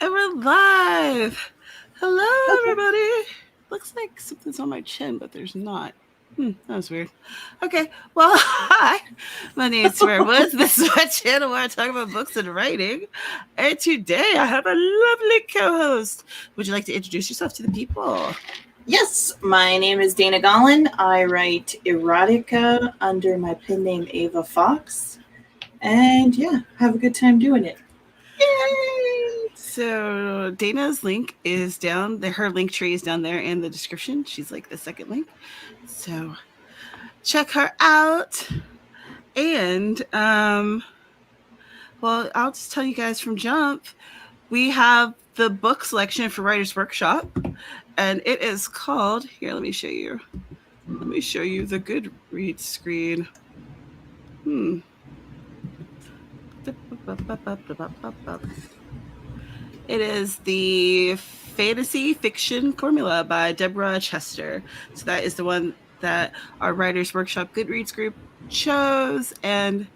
And we're live. Hello, Okay. everybody. Looks like something's on my chin, but there's not. That was weird. Okay, well, hi. My name is Swear Woods. This is my channel where I talk about books and writing. And today I have a lovely co-host. Would you like to introduce yourself to the people? Yes, my name is Dana Gollin. I write erotica under my pen name Ava Fox. And yeah, have a good time doing it. Yay! So Dana's link is down there. Her link tree is down there in the description. She's like the second link. So check her out. And well, I'll just tell you guys from jump. We have the book selection for Writers Workshop, and it is called. Here, let me show you. Let me show you the Goodreads screen. It is the Fantasy Fiction Formula by Deborah Chester. So that is the one that our Writers Workshop Goodreads group chose, and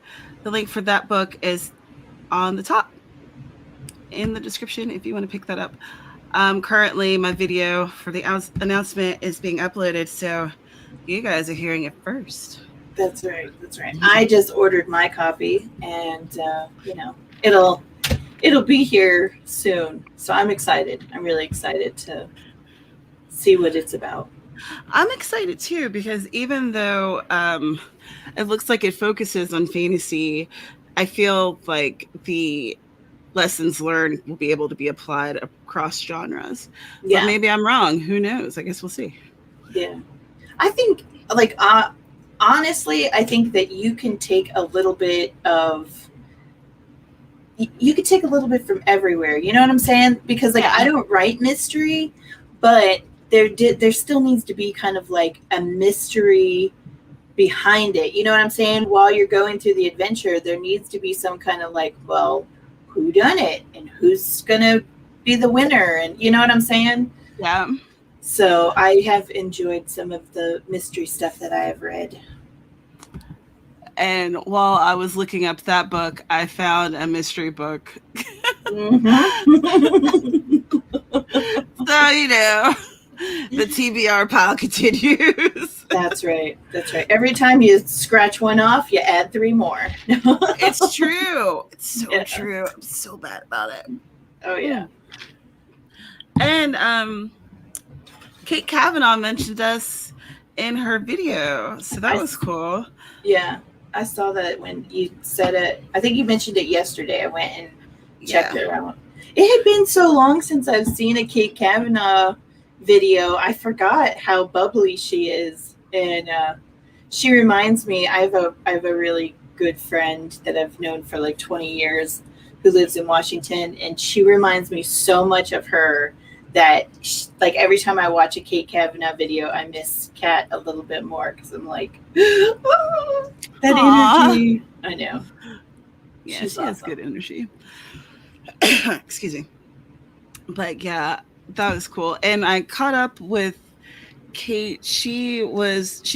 the link for that book is on the top in the description if you want to pick that up. Currently, my video for the announcement is being uploaded, so you guys are hearing it first. That's right. That's right. I just ordered my copy, and it'll be here soon. So I'm excited. I'm really excited to see what it's about. I'm excited too, because even though it looks like it focuses on fantasy, I feel like the lessons learned will be able to be applied across genres. Yeah. But maybe I'm wrong. Who knows? I guess we'll see. Yeah. I think, honestly, I think that you can take a little bit from everywhere. You know what I'm saying? Because I don't write mystery, but there still needs to be kind of like a mystery behind it. You know what I'm saying? While you're going through the adventure, there needs to be some kind of like, well, who done it and who's gonna be the winner, and you know what I'm saying? Yeah. So I have enjoyed some of the mystery stuff that I have read. And while I was looking up that book, I found a mystery book. Mm-hmm. So, the TBR pile continues. That's right. That's right. Every time you scratch one off, you add 3 more. It's true. It's so true. I'm so bad about it. Oh, yeah. And Kate Kavanaugh mentioned us in her video, so that was cool. Yeah. I saw that when you said it. I think you mentioned it yesterday. I went and checked it out. It had been so long since I've seen a Kate Kavanaugh video. I forgot how bubbly she is, and she reminds me. I have a really good friend that I've known for like 20 years who lives in Washington, and she reminds me so much of her that like every time I watch a Kate Kavanaugh video, I miss Kat a little bit more because I'm like, oh, that energy. I know. Yeah, she has good energy. Excuse me. But yeah, that was cool. And I caught up with Kate. She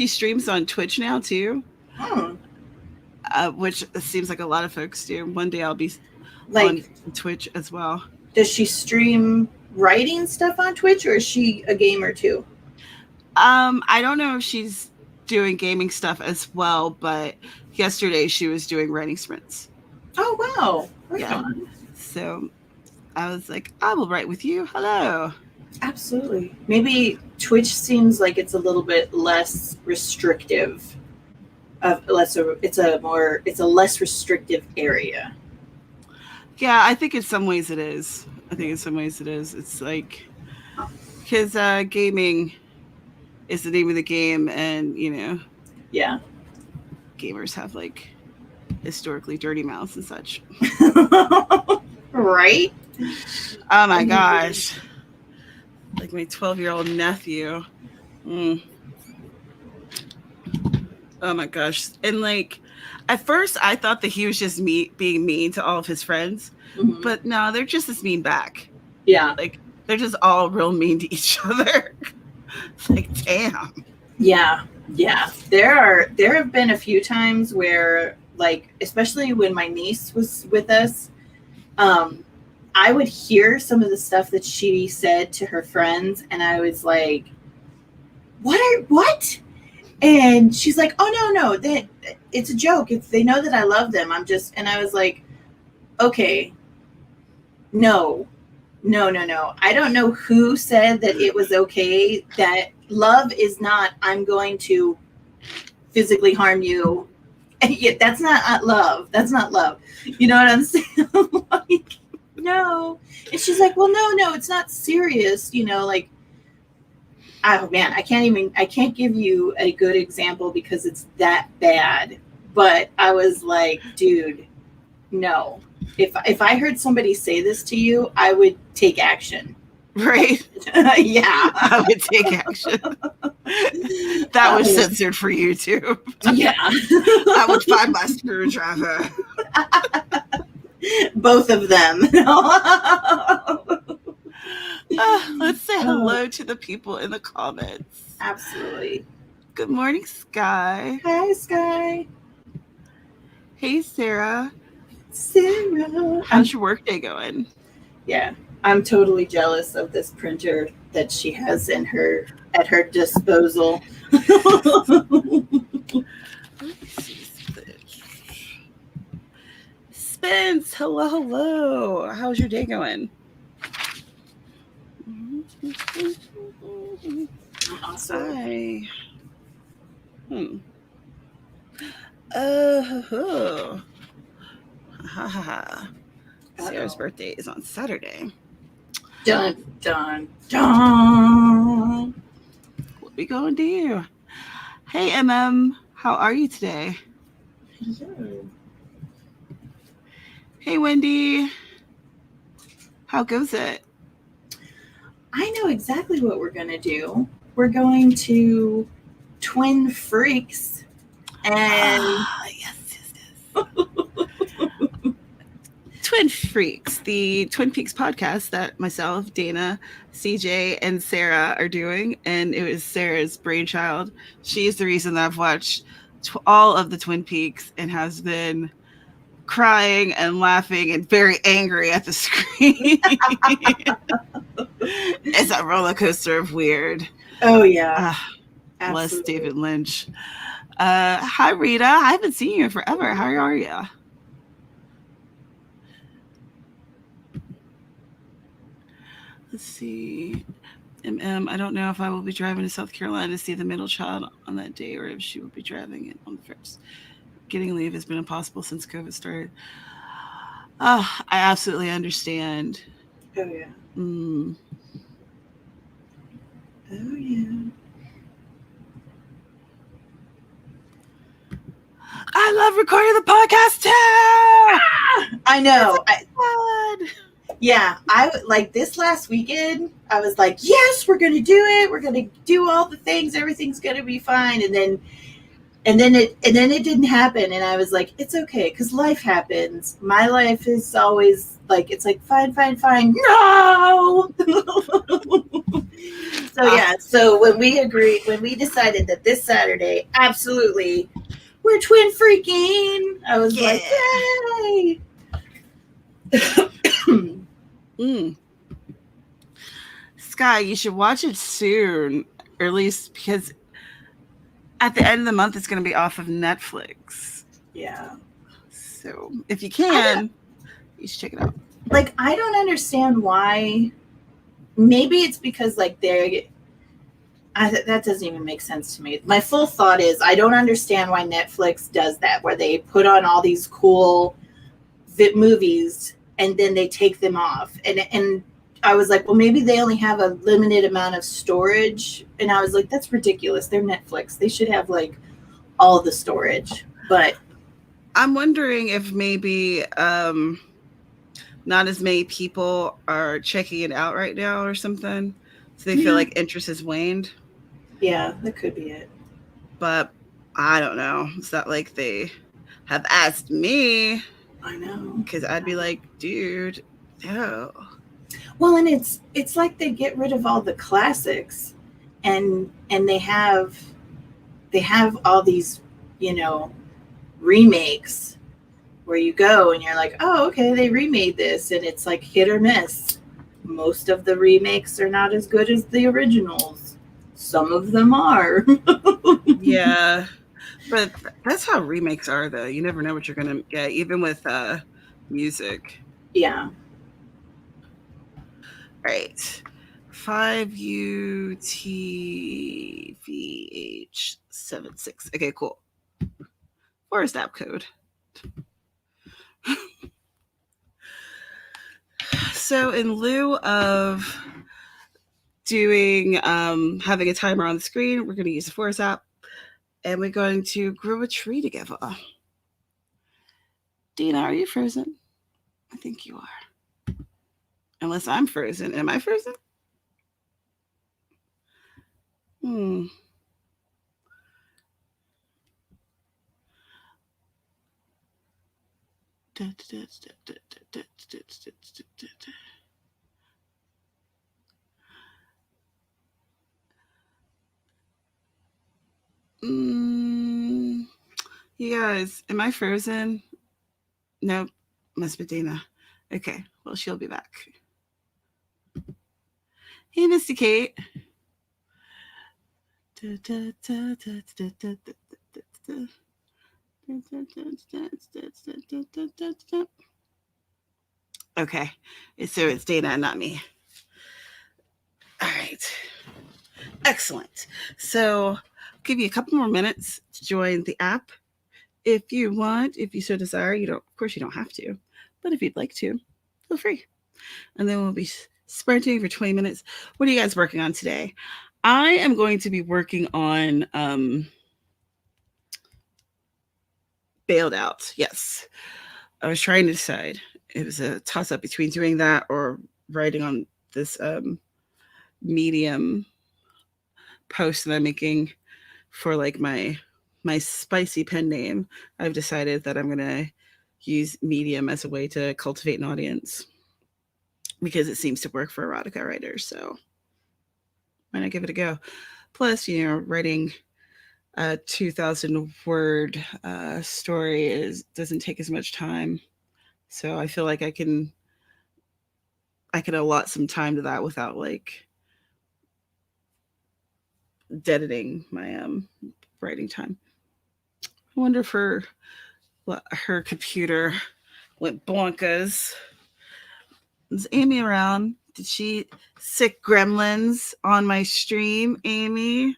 streams on Twitch now too. Which seems like a lot of folks do. One day I'll be on Twitch as well. Does she stream writing stuff on Twitch, or is she a gamer too? I don't know if she's doing gaming stuff as well, but yesterday she was doing writing sprints. Oh wow. Yeah. So I was like, I will write with you. Hello. Absolutely. Maybe Twitch seems like it's a little bit less restrictive. It's a less restrictive area. Yeah, I think in some ways it is. It's like, because gaming is the name of the game, and yeah, gamers have like historically dirty mouths and such. Right? Oh my gosh. Like my 12-year-old nephew. Oh my gosh. And like, at first I thought that he was just being mean to all of his friends, but no, they're just as mean back. Yeah. Like, they're just all real mean to each other. It's like, damn. Yeah. Yeah. There have been a few times where, like, especially when my niece was with us, I would hear some of the stuff that she said to her friends, and I was like, what? And she's like, oh, no, it's a joke. They know that I love them. And I was like, okay, no. I don't know who said that it was okay, that love is not, I'm going to physically harm you. And yet that's not love. That's not love. You know what I'm saying? Like, no. And she's like, well, no, it's not serious. You know, like, oh man, I can't give you a good example because it's that bad. But I was like, dude, no. If I heard somebody say this to you, I would take action. Right? Yeah. I would take action. That was censored for YouTube. Yeah. I would find my screwdriver. Both of them. Let's say hello to the people in the comments. Absolutely. Good morning, Sky. Hi, Sky. Hey, Sarah. Sarah. How's your work day going? Yeah, I'm totally jealous of this printer that she has at her disposal. Spence, hello. How's your day going? Awesome. Hi. Sarah's birthday is on Saturday. Dun, dun, dun. What we gonna do? Hey, how are you today? Hello. Hey, Wendy. How goes it? I know exactly what we're going to do. We're going to Twin Freaks. And yes. Twin Freaks, the Twin Peaks podcast that myself, Dana, CJ, and Sarah are doing. And it was Sarah's brainchild. She is the reason that I've watched all of the Twin Peaks and has been crying and laughing and very angry at the screen. It's a roller coaster of weird. Oh, yeah. Bless David Lynch. Hi, Rita. I haven't seen you in forever. How are you? Let's see. I don't know if I will be driving to South Carolina to see the middle child on that day or if she will be driving it on the first. Getting leave has been impossible since COVID started. I absolutely understand. Oh, yeah. Oh, yeah. I love recording the podcast too. I know. Yeah, I like this last weekend. I was like, yes, we're going to do it. We're going to do all the things. Everything's going to be fine. And then it didn't happen. And I was like, it's okay. Cause life happens. My life is always like, it's like, fine. No. So yeah. So when we decided that this Saturday, absolutely, we're twin freaking, I was like, yay. Sky, you should watch it soon, or at least because at the end of the month it's going to be off of Netflix. Yeah. So if you can, you should check it out. Like, I don't understand why. Maybe it's because like that doesn't even make sense to me. My full thought is I don't understand why Netflix does that, where they put on all these cool movies and then they take them off. And I was like, well, maybe they only have a limited amount of storage. And I was like, that's ridiculous. They're Netflix. They should have like all the storage. But I'm wondering if maybe not as many people are checking it out right now or something. So they feel like interest has waned. Yeah, that could be it. But I don't know. It's not like they have asked me. I know. Because I'd be like, dude, no. Well, and it's like they get rid of all the classics and they have all these, remakes where you go and you're like, oh, okay, they remade this, and it's like hit or miss. Most of the remakes are not as good as the originals. Some of them are. Yeah. But that's how remakes are, though. You never know what you're gonna get, even with music. Yeah. Right. 5UTVH76. Okay, cool. Forest app code. So in lieu of doing having a timer on the screen, we're going to use the Forest app, and we're going to grow a tree together. Dina, are you frozen? I think you are. Unless I'm frozen. Am I frozen? Hmm. Mm, you guys, am I frozen? Nope. Must be Dina. Okay. Well, she'll be back. Hey, Misty Kate. Okay. So it's Dana and not me. All right. Excellent. So I'll give you a couple more minutes to join the app if you want, if you so desire. You don't, of course, you don't have to, but if you'd like to, feel free. And then we'll be sprinting for 20 minutes. What are you guys working on today? I am going to be working on Bailed Out. Yes. I was trying to decide. It was a toss up between doing that or writing on this Medium post that I'm making for like my spicy pen name. I've decided that I'm going to use Medium as a way to cultivate an audience because it seems to work for erotica writers. So why not give it a go? Plus, writing a 2,000 word story doesn't take as much time. So I feel like I can allot some time to that without like deadening my writing time. I wonder if her computer went bonkers. Is Amy around? Did she sick gremlins on my stream, Amy?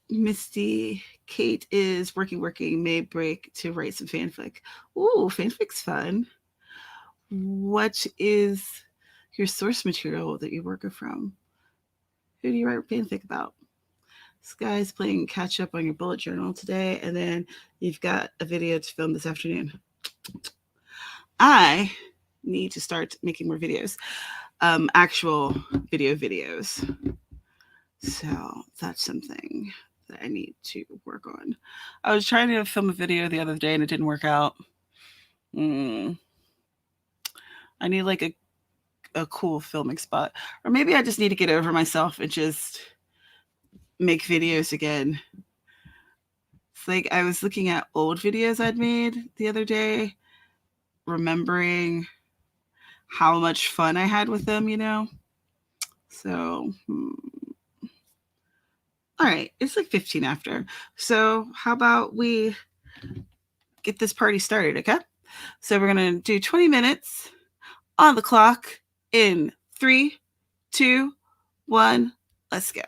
Misty Kate is working, may break to write some fanfic. Ooh, fanfic's fun. What is your source material that you're working from? Who do you write fanfic about? This guy's playing catch up on your bullet journal today, and then you've got a video to film this afternoon. I need to start making more videos, actual videos. So that's something that I need to work on. I was trying to film a video the other day and it didn't work out. I need like a cool filming spot, or maybe I just need to get over myself and just make videos again. It's like I was looking at old videos I'd made the other day, remembering how much fun I had with them, So, all right, it's like 15 after. So, how about we get this party started, okay? So, we're going to do 20 minutes on the clock in 3, 2, 1. Let's go.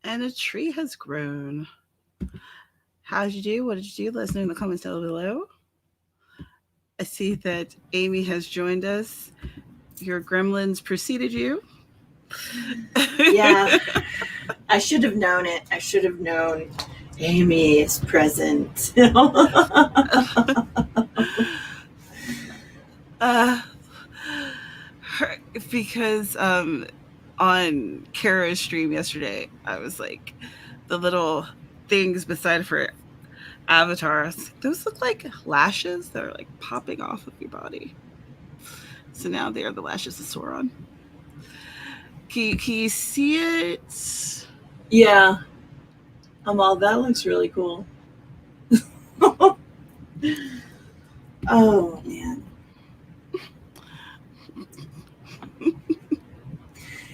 And a tree has grown. How did you do? What did you do? Let us know in the comments down below. I see that Amy has joined us. Your gremlins preceded you. Yeah. I should have known it. I should have known Amy is present. Because on Kara's stream yesterday, I was like, the little things beside her avatar, those look like lashes that are like popping off of your body. So now they are the lashes of Sauron. Can you see it? Yeah. That looks really cool. Oh, man.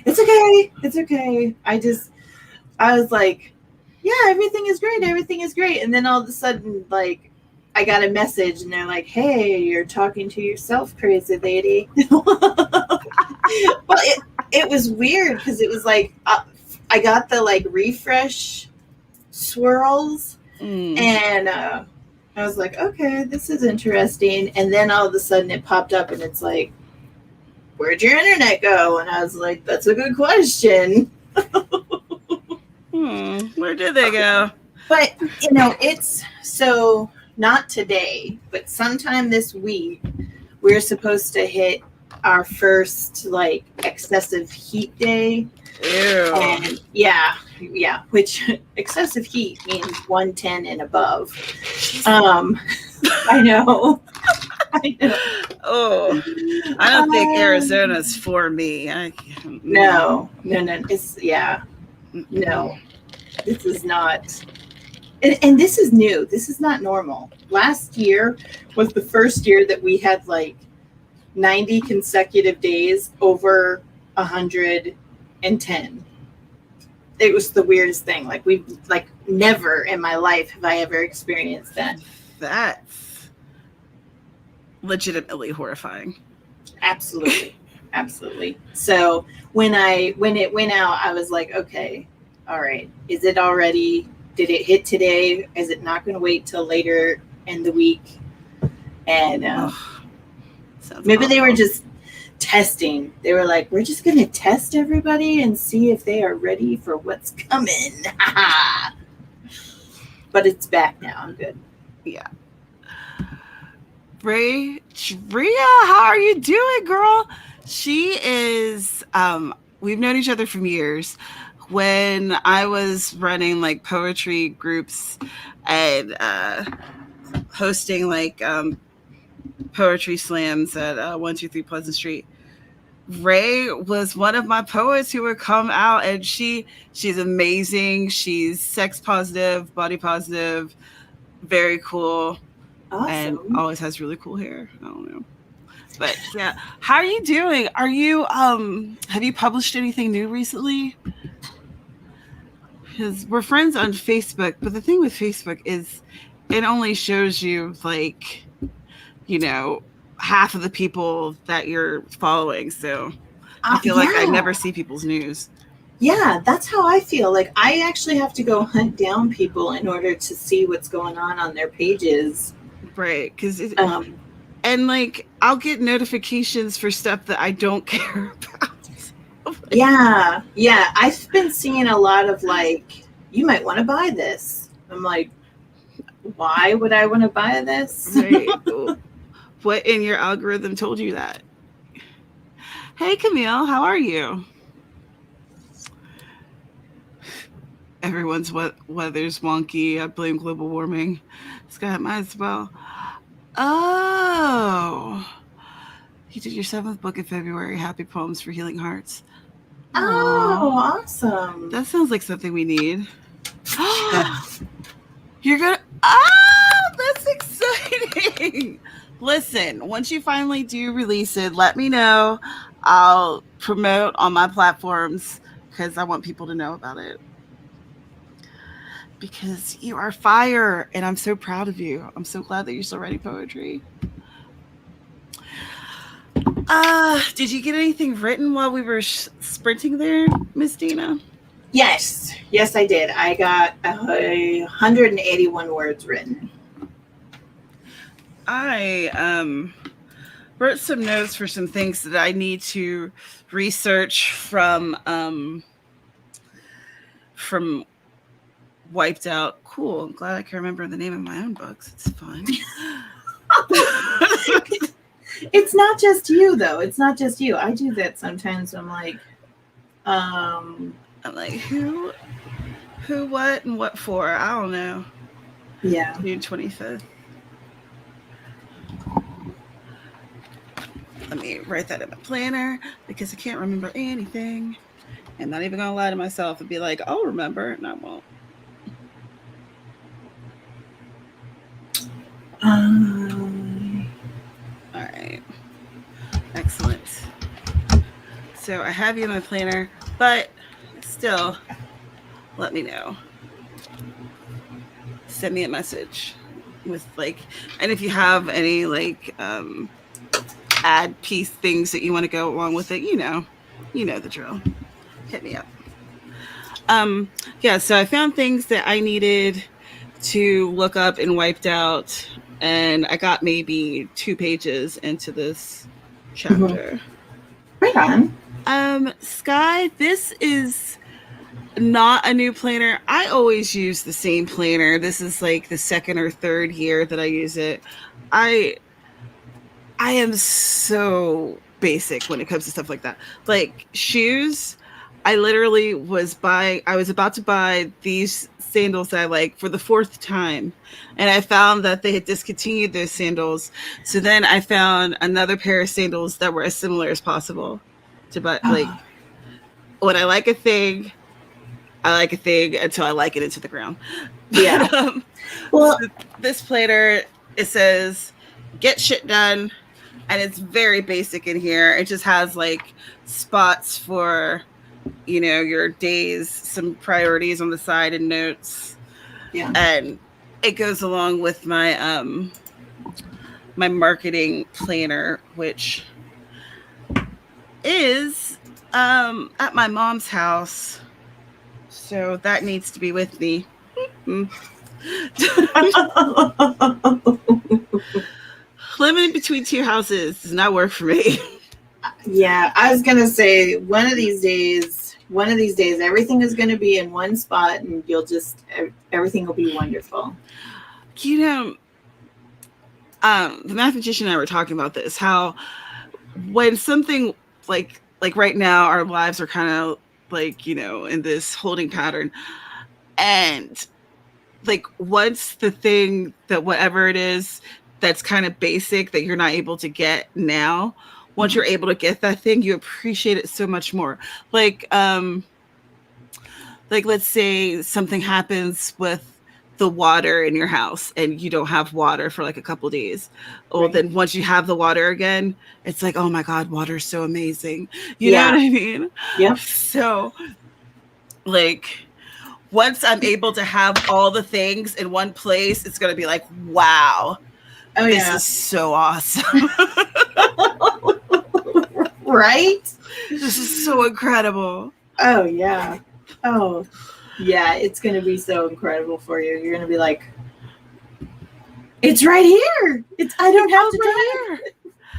It's okay. It's okay. I was like, yeah, everything is great. Everything is great. And then all of a sudden, like, I got a message and they're like, hey, you're talking to yourself, crazy lady. Well, it was weird because it was like, I got the like refresh swirls and I was like, okay, this is interesting. And then all of a sudden it popped up and it's like, where'd your internet go? And I was like, that's a good question. Where did they go? But, it's so not today, but sometime this week, we're supposed to hit our first like excessive heat day. Ew. And yeah, which excessive heat means 110 and above. I know. Oh, I don't think Arizona's for me. No. It's no. This is not. And this is new. This is not normal. Last year was the first year that we had like 90 consecutive days over 110. It was the weirdest thing. Like never in my life have I ever experienced that. That's legitimately horrifying. Absolutely. Absolutely. So when it went out, I was like, okay, all right. Is it already? Did it hit today? Is it not going to wait till later in the week? And maybe awful. They were just testing. They were like, we're just going to test everybody and see if they are ready for what's coming. But it's back now. I'm good. Yeah. Drea, how are you doing, girl? She is, we've known each other for years. When I was running like poetry groups and hosting like poetry slams at 123 Pleasant Street, Ray was one of my poets who would come out, and she's amazing. She's sex positive, body positive, very cool, awesome. And always has really cool hair. I don't know. But yeah, how are you doing? Are you have you published anything new recently? Because we're friends on Facebook, but the thing with Facebook is it only shows you like, half of the people that you're following. So I feel like I never see people's news. Yeah, that's how I feel. Like I actually have to go hunt down people in order to see what's going on their pages. Right. Because and like I'll get notifications for stuff that I don't care about. Yeah. I've been seeing a lot of like, you might want to buy this. I'm like, why would I want to buy this? Right. What in your algorithm told you that? Hey, Camille, how are you? Everyone's weather's wonky. I blame global warming. Scott might as well. Oh. You did your 7th book in February. Happy Poems for Healing Hearts. Oh, awesome. That sounds like something we need. You're gonna... Oh, that's exciting. Listen, once you finally do release it, let me know. I'll promote on my platforms because I want people to know about it. Because you are fire, and I'm so proud of you. I'm so glad that you're still writing poetry. Did you get anything written while we were sprinting there, Miss Dina? Yes, I did. I got 181 words written. I wrote some notes for some things that I need to research from Wiped Out. Cool. I'm glad I can remember the name of my own books. It's fun. It's not just you, though. It's not just you. I do that sometimes. I'm like, I'm like, who, what, and what for? I don't know. Yeah. June 25th. Let me write that in my planner because I can't remember anything. I'm not even gonna lie to myself and be like, I'll remember, and I won't. All right. Excellent. So I have you in my planner, but still, let me know. Send me a message with like, and if you have any like ad piece things that you want to go along with it, you know the drill. Hit me up. Yeah, so I found things that I needed to look up and Wiped Out, and I got maybe 2 pages into this chapter. Right on. Sky, this is not a new planner. I always use the same planner. This is like the second or third year that I use it. I am so basic when it comes to stuff like that. Like shoes, I literally I was about to buy these sandals that I like for the 4th time. And I found that they had discontinued those sandals. So then I found another pair of sandals that were as similar as possible to buy. Like when I like a thing until I like it into the ground. Yeah. Well, so this planner, it says, get shit done. And it's very basic in here. It just has like spots for, your days, some priorities on the side and notes. Yeah. And it goes along with my my marketing planner, which is at my mom's house. So that needs to be with me. Living between 2 houses does not work for me. Yeah, I was gonna say one of these days, everything is gonna be in one spot, and everything will be wonderful. The mathematician and I were talking about this, how when something like right now, our lives are kind of like, in this holding pattern. And like once the thing that whatever it is that's kind of basic that you're not able to get now, once you're able to get that thing, you appreciate it so much more. Like let's say something happens with the water in your house and you don't have water for like a couple days. Well, then once you have the water again, it's like, oh my God, water's so amazing. You know what I mean? Yeah. So like once I'm able to have all the things in one place, it's going to be like, wow, this is so awesome. Right? This is so incredible. Oh, yeah. Oh, yeah. It's going to be so incredible for you. You're going to be like, it's right here. I don't have to drive.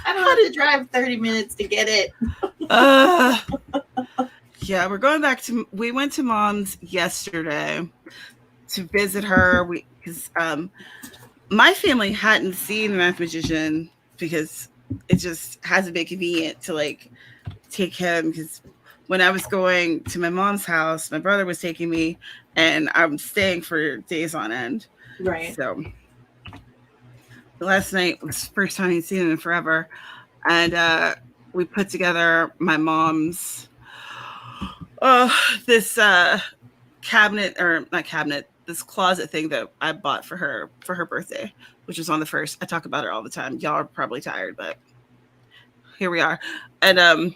I don't have to drive 30 minutes to get it. Yeah, we went to Mom's yesterday to visit her. Because my family hadn't seen the mathematician because it just hasn't been convenient to like take him, because when I was going to my mom's house, my brother was taking me and I'm staying for days on end. Right. So last night was the first time he'd seen him in forever. And we put together my mom's this cabinet, or not cabinet, this closet thing that I bought for her birthday, which was on the 1st. I talk about her all the time. Y'all are probably tired, but here we are. And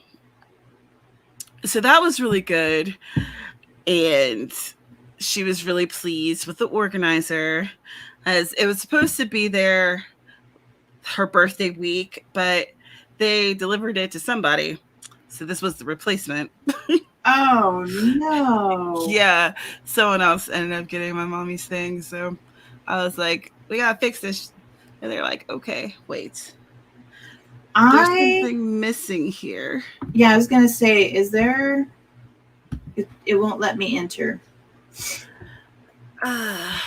so that was really good. And she was really pleased with the organizer, as it was supposed to be her birthday week, but they delivered it to somebody. So this was the replacement. Oh no. Yeah, someone else ended up getting my mommy's thing. So I was like, we gotta fix this. And they're like, okay, wait. There's I something missing here. Yeah, I was gonna say, is there? It won't let me enter. Ah,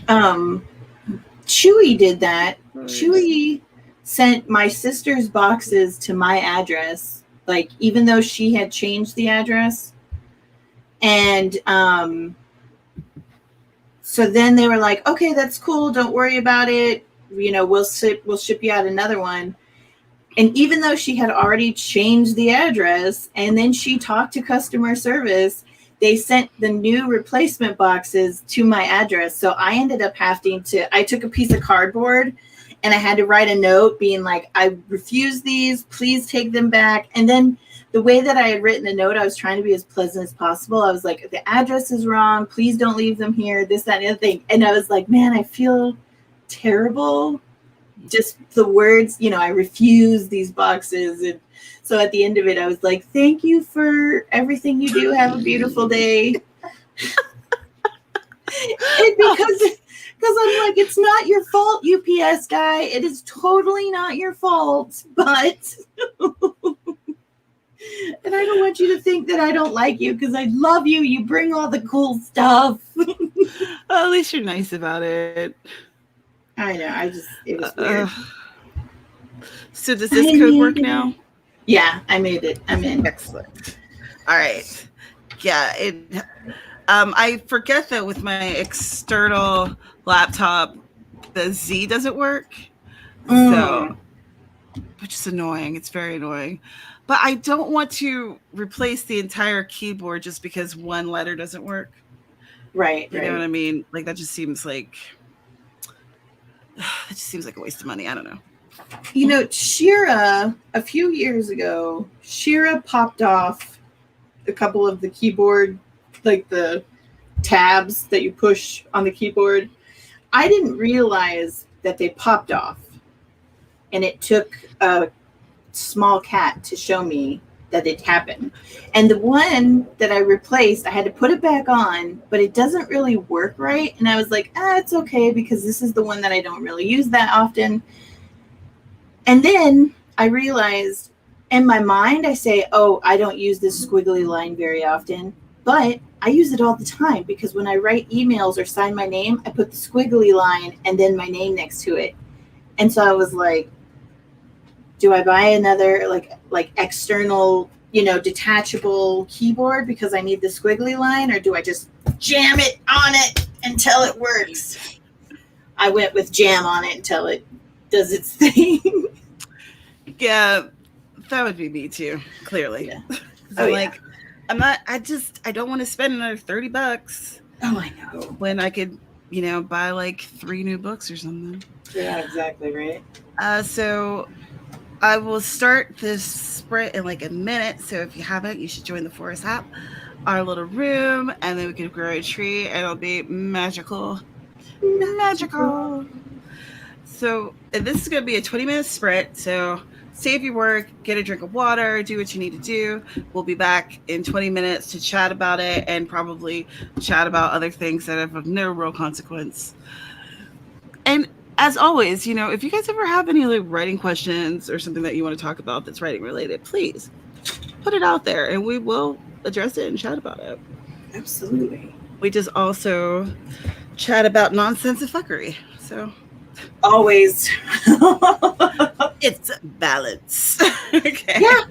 Um, Chewy did that. words. Chewy sent my sister's boxes to my address, like even though she had changed the address, and so then they were like, okay, that's cool, don't worry about it, you know, we'll ship you out another one. And even though she had already changed the address and then she talked to customer service, they sent the new replacement boxes to my address. So I ended up I took a piece of cardboard and I had to write a note being like, I refuse these, please take them back. And then the way that I had written the note, I was trying to be as pleasant as possible. I was like, the address is wrong, please don't leave them here, this, that, and the other thing. And I was like, man, I feel terrible, just the words, you know, I refuse these boxes. And so at the end of it, I was like, thank you for everything you do. Have a beautiful day. And because I'm like, it's not your fault, UPS guy. It is totally not your fault. But and I don't want you to think that I don't like you, because I love you. You bring all the cool stuff. Well, at least you're nice about it. I know. It was weird. So does I this code work needed it. now? Yeah, I made it. I'm in. Excellent. All right. Yeah, I forget that with my external laptop, the Z doesn't work. So, Mm, which is annoying. It's very annoying. But I don't want to replace the entire keyboard just because one letter doesn't work. right, You know what right. I mean? Like that just seems like it just seems like a waste of money. I don't know. You know, Shira, a few years ago, Shira popped off a couple of the keyboard, like the tabs that you push on the keyboard. I didn't realize that they popped off. And it took a small cat to show me that it happened. And the one that I replaced, I had to put it back on, but it doesn't really work right. And I was like, it's okay, because this is the one that I don't really use that often. And then I realized, in my mind, I say, oh, I don't use this squiggly line very often, but I use it all the time, because when I write emails or sign my name, I put the squiggly line and then my name next to it. And so I was like, do I buy another like external, you know, detachable keyboard because I need the squiggly line, or do I just jam it on it until it works? I went with jam on it until it does its thing. Yeah, that would be me too, clearly. Yeah. Because Oh I'm yeah. like, I don't want to spend another $30 Oh, I know. when I could, buy like 3 new books or something. Yeah, exactly right. So I will start this sprint in like a minute. So if you haven't, you should join the Forest app, our little room, and then we can grow a tree and it'll be magical. Magical. Magical. So this is going to be a 20-minute sprint. So save your work, get a drink of water, do what you need to do. We'll be back in 20 minutes to chat about it and probably chat about other things that have of no real consequence. And as always, if you guys ever have any like writing questions or something that you want to talk about that's writing related, please put it out there and we will address it and chat about it. Absolutely. We just also chat about nonsense and fuckery. So Always. it's balance. Okay. Yeah.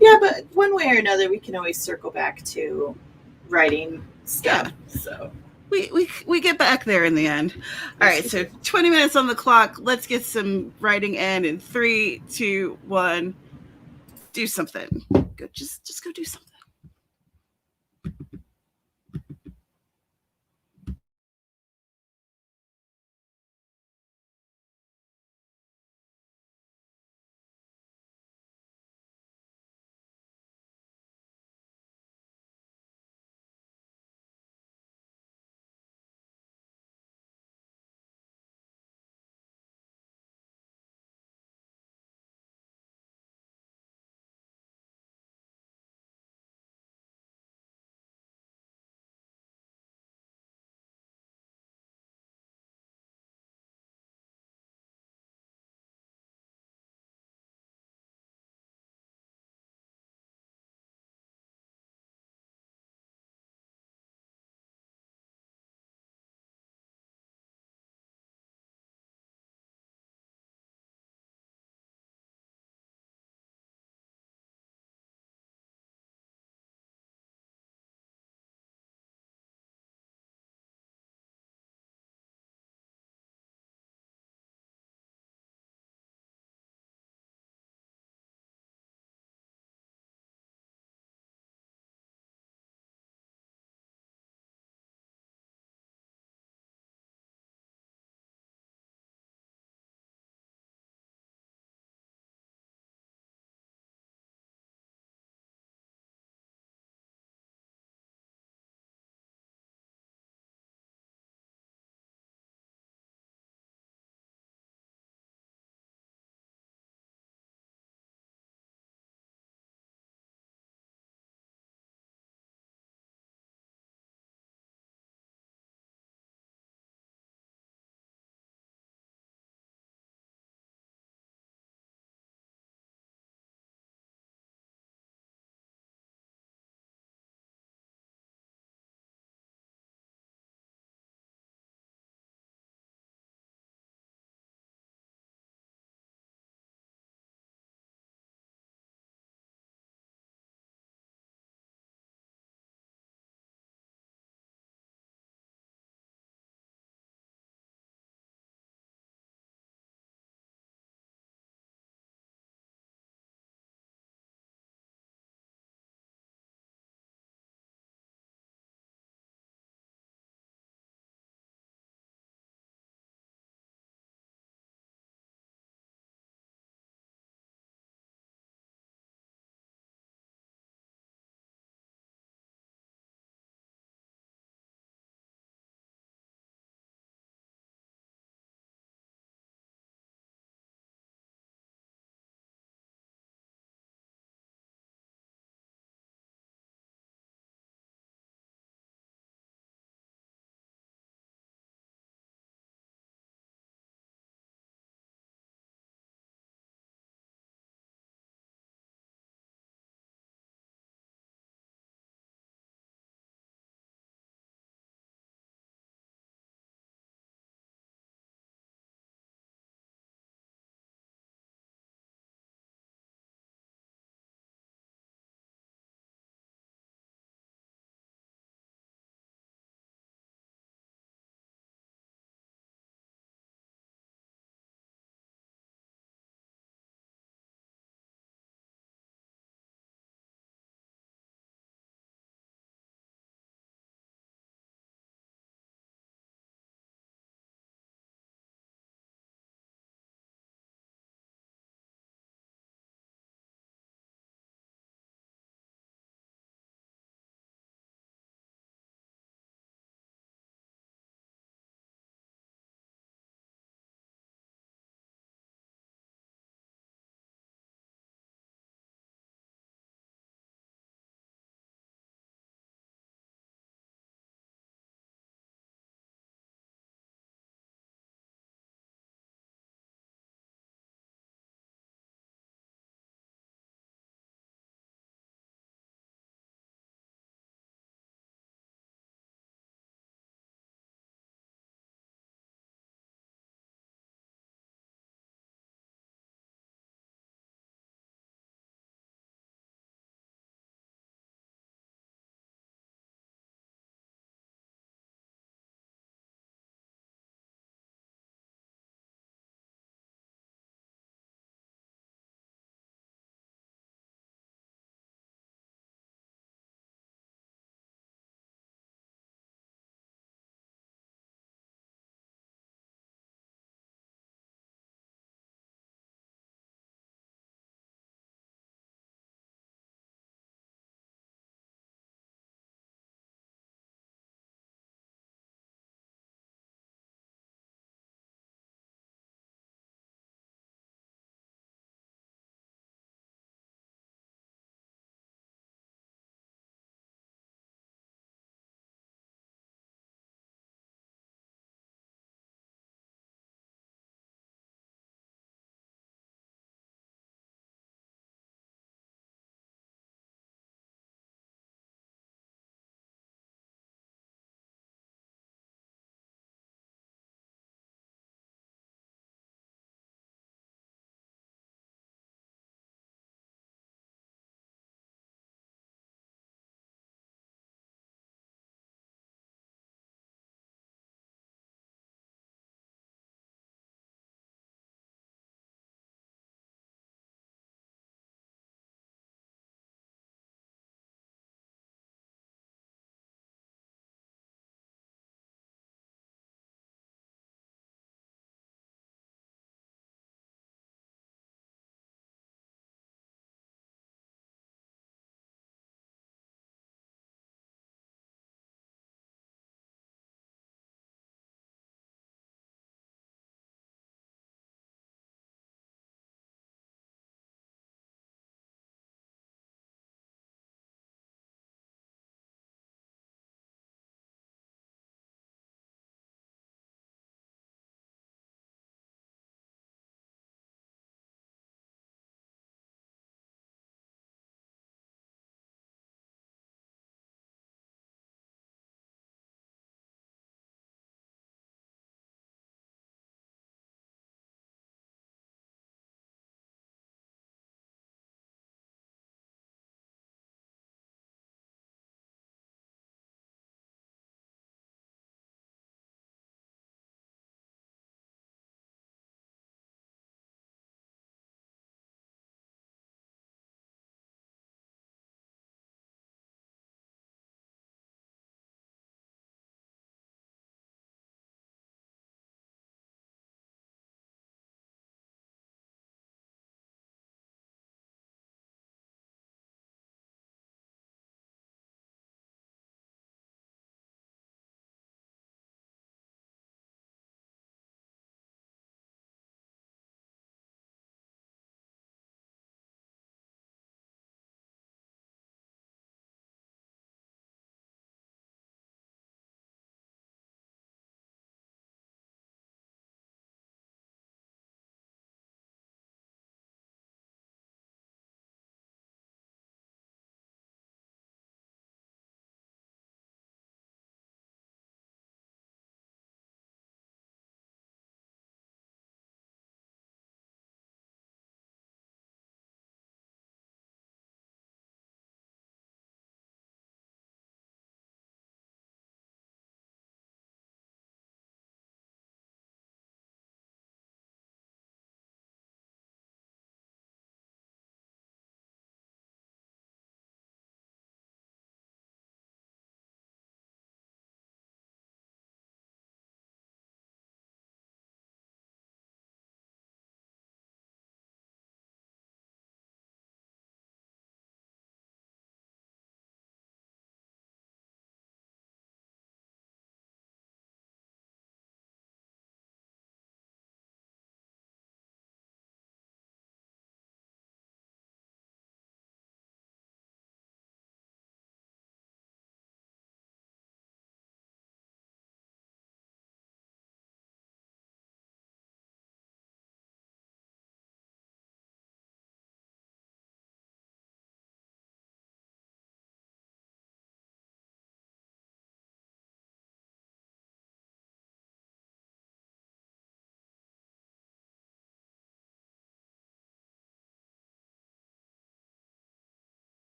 Yeah, but one way or another, we can always circle back to writing stuff. Yeah. So We get back there in the end. All yes, right, we so do. 20 minutes on the clock. Let's get some writing in 3, 2, 1. Do something. Go, just go do something.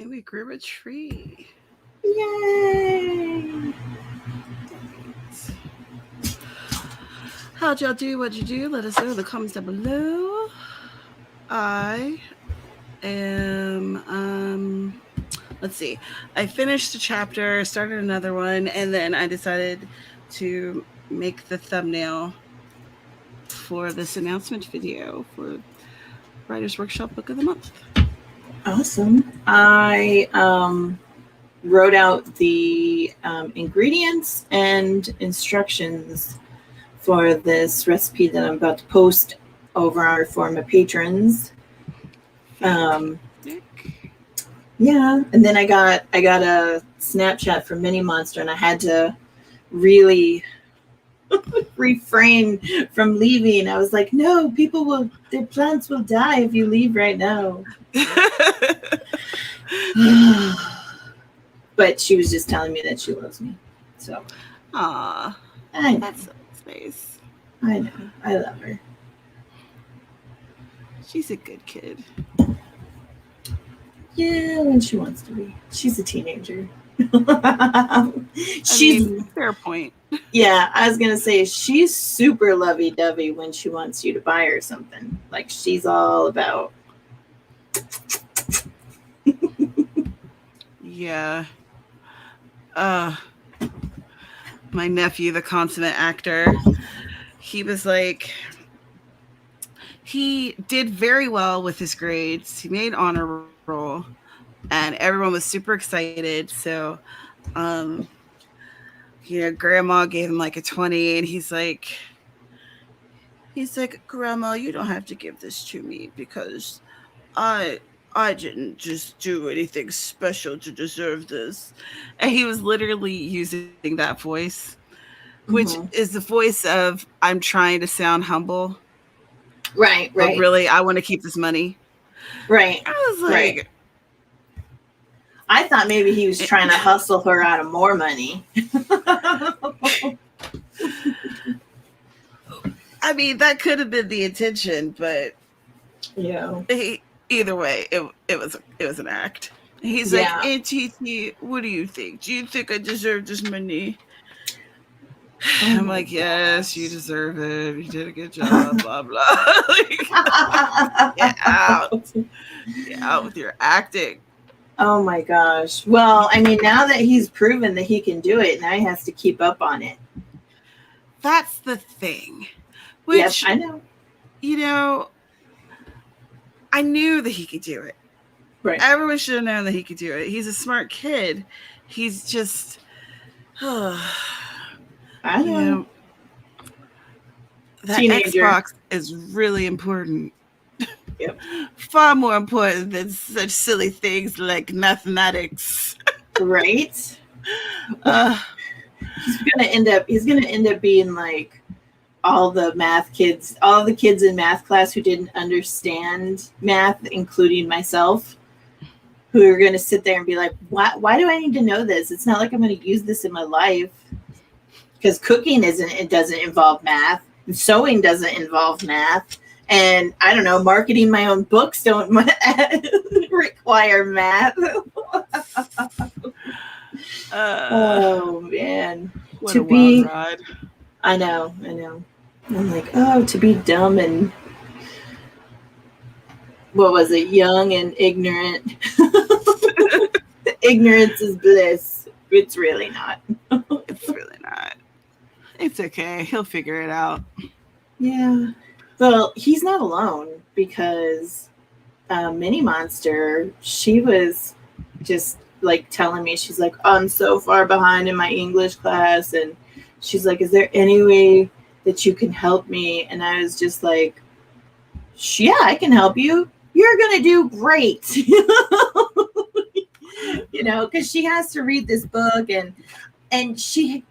And we grew a tree. Yay! How'd y'all do? What'd you do? Let us know in the comments down below. I am let's see. I finished a chapter, started another one, and then I decided to make the thumbnail for this announcement video for Writers Workshop Book of the Month. Awesome. I wrote out the ingredients and instructions for this recipe that I'm about to post over for my patrons. Yeah, and then I got a Snapchat from Mini Monster, and I had to really refrain from leaving. I was like, no, their plants will die if you leave right now. But she was just telling me that she loves me. So, Aw, I know. that's nice. I know. I love her. She's a good kid. Yeah, when she wants to be. She's a teenager. Fair point. Yeah, I was gonna say she's super lovey-dovey when she wants you to buy her something. Like she's all about. Yeah. My nephew, the consummate actor, he was like, he did very well with his grades. He made honor roll, and everyone was super excited. So, Grandma gave him like a 20, and he's like, Grandma, you don't have to give this to me because I didn't just do anything special to deserve this. And he was literally using that voice, which is the voice of, I'm trying to sound humble. Right. But really, I want to keep this money. Right. I was like... Right. I thought maybe he was trying to hustle her out of more money. I mean, that could have been the intention, but... Yeah. Either way, it was an act. He's like, Auntie, what do you think? Do you think I deserve this money? I'm like, yes, you deserve it. You did a good job, blah, blah. Get out. Get out with your acting. Oh my gosh. Well, I mean, now that he's proven that he can do it, now he has to keep up on it. That's the thing. Which, yes, I know. I knew that he could do it. Right. Everyone should have known that he could do it. He's a smart kid. He's just... I know. That teenager. Xbox is really important. Yep. Far more important than such silly things like mathematics. Right? He's gonna end up being like all the kids in math class who didn't understand math, including myself, who are gonna sit there and be like, why do I need to know this? It's not like I'm gonna use this in my life. Because cooking doesn't involve math, and sewing doesn't involve math, and I don't know, marketing my own books don't require math. Oh man, what a wild ride! I know. I'm like, to be dumb and what was it? Young and ignorant. Ignorance is bliss. It's really not. It's really not. It's okay. He'll figure it out. Yeah. Well, he's not alone because Mini Monster, she was just like telling me, she's like, I'm so far behind in my English class. And she's like, is there any way that you can help me? And I was just like, yeah, I can help you. You're going to do great. Because she has to read this book and she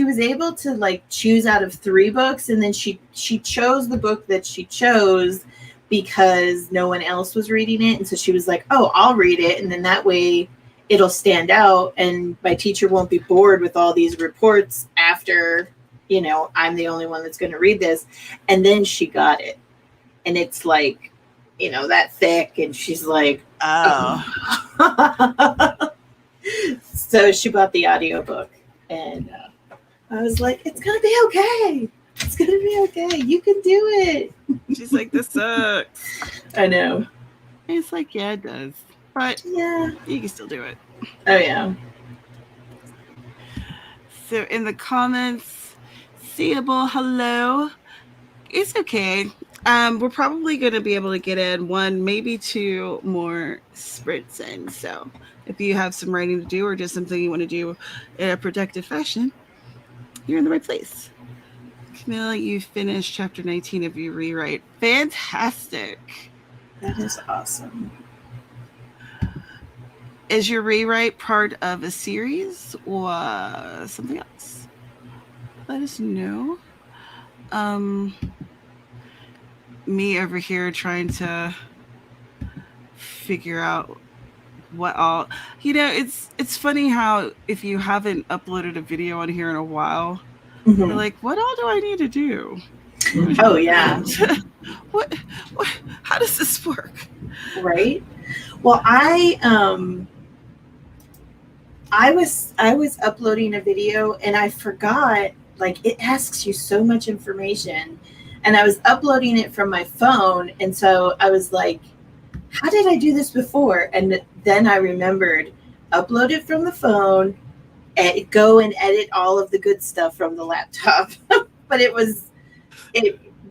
was able to like choose out of 3 books, and then she chose the book that she chose because no one else was reading it, and so she was like, oh, I'll read it, and then that way it'll stand out and my teacher won't be bored with all these reports after I'm the only one that's going to read this. And then she got it, and it's like that thick, and she's like, Oh. So she bought the audiobook, and I was like, it's going to be okay. It's going to be okay. You can do it. She's like, this sucks. I know. And it's like, yeah, it does. But yeah, you can still do it. Oh, yeah. So in the comments, seeable, hello. It's okay. We're probably going to be able to get in 1, maybe 2 more sprints in. So if you have some writing to do or just something you want to do in a productive fashion, you're in the right place. Camille, you finished chapter 19 of your rewrite. Fantastic. That is awesome. Is your rewrite part of a series or something else? Let us know. Me over here trying to figure out what all, it's funny how if you haven't uploaded a video on here in a while, you're like, what all do I need to do? Oh yeah. what how does this work? Right. Well, I was uploading a video and I forgot, like, it asks you so much information, and I was uploading it from my phone, and so I was like, how did I do this before? And then I remembered, upload it from the phone and go and edit all of the good stuff from the laptop. But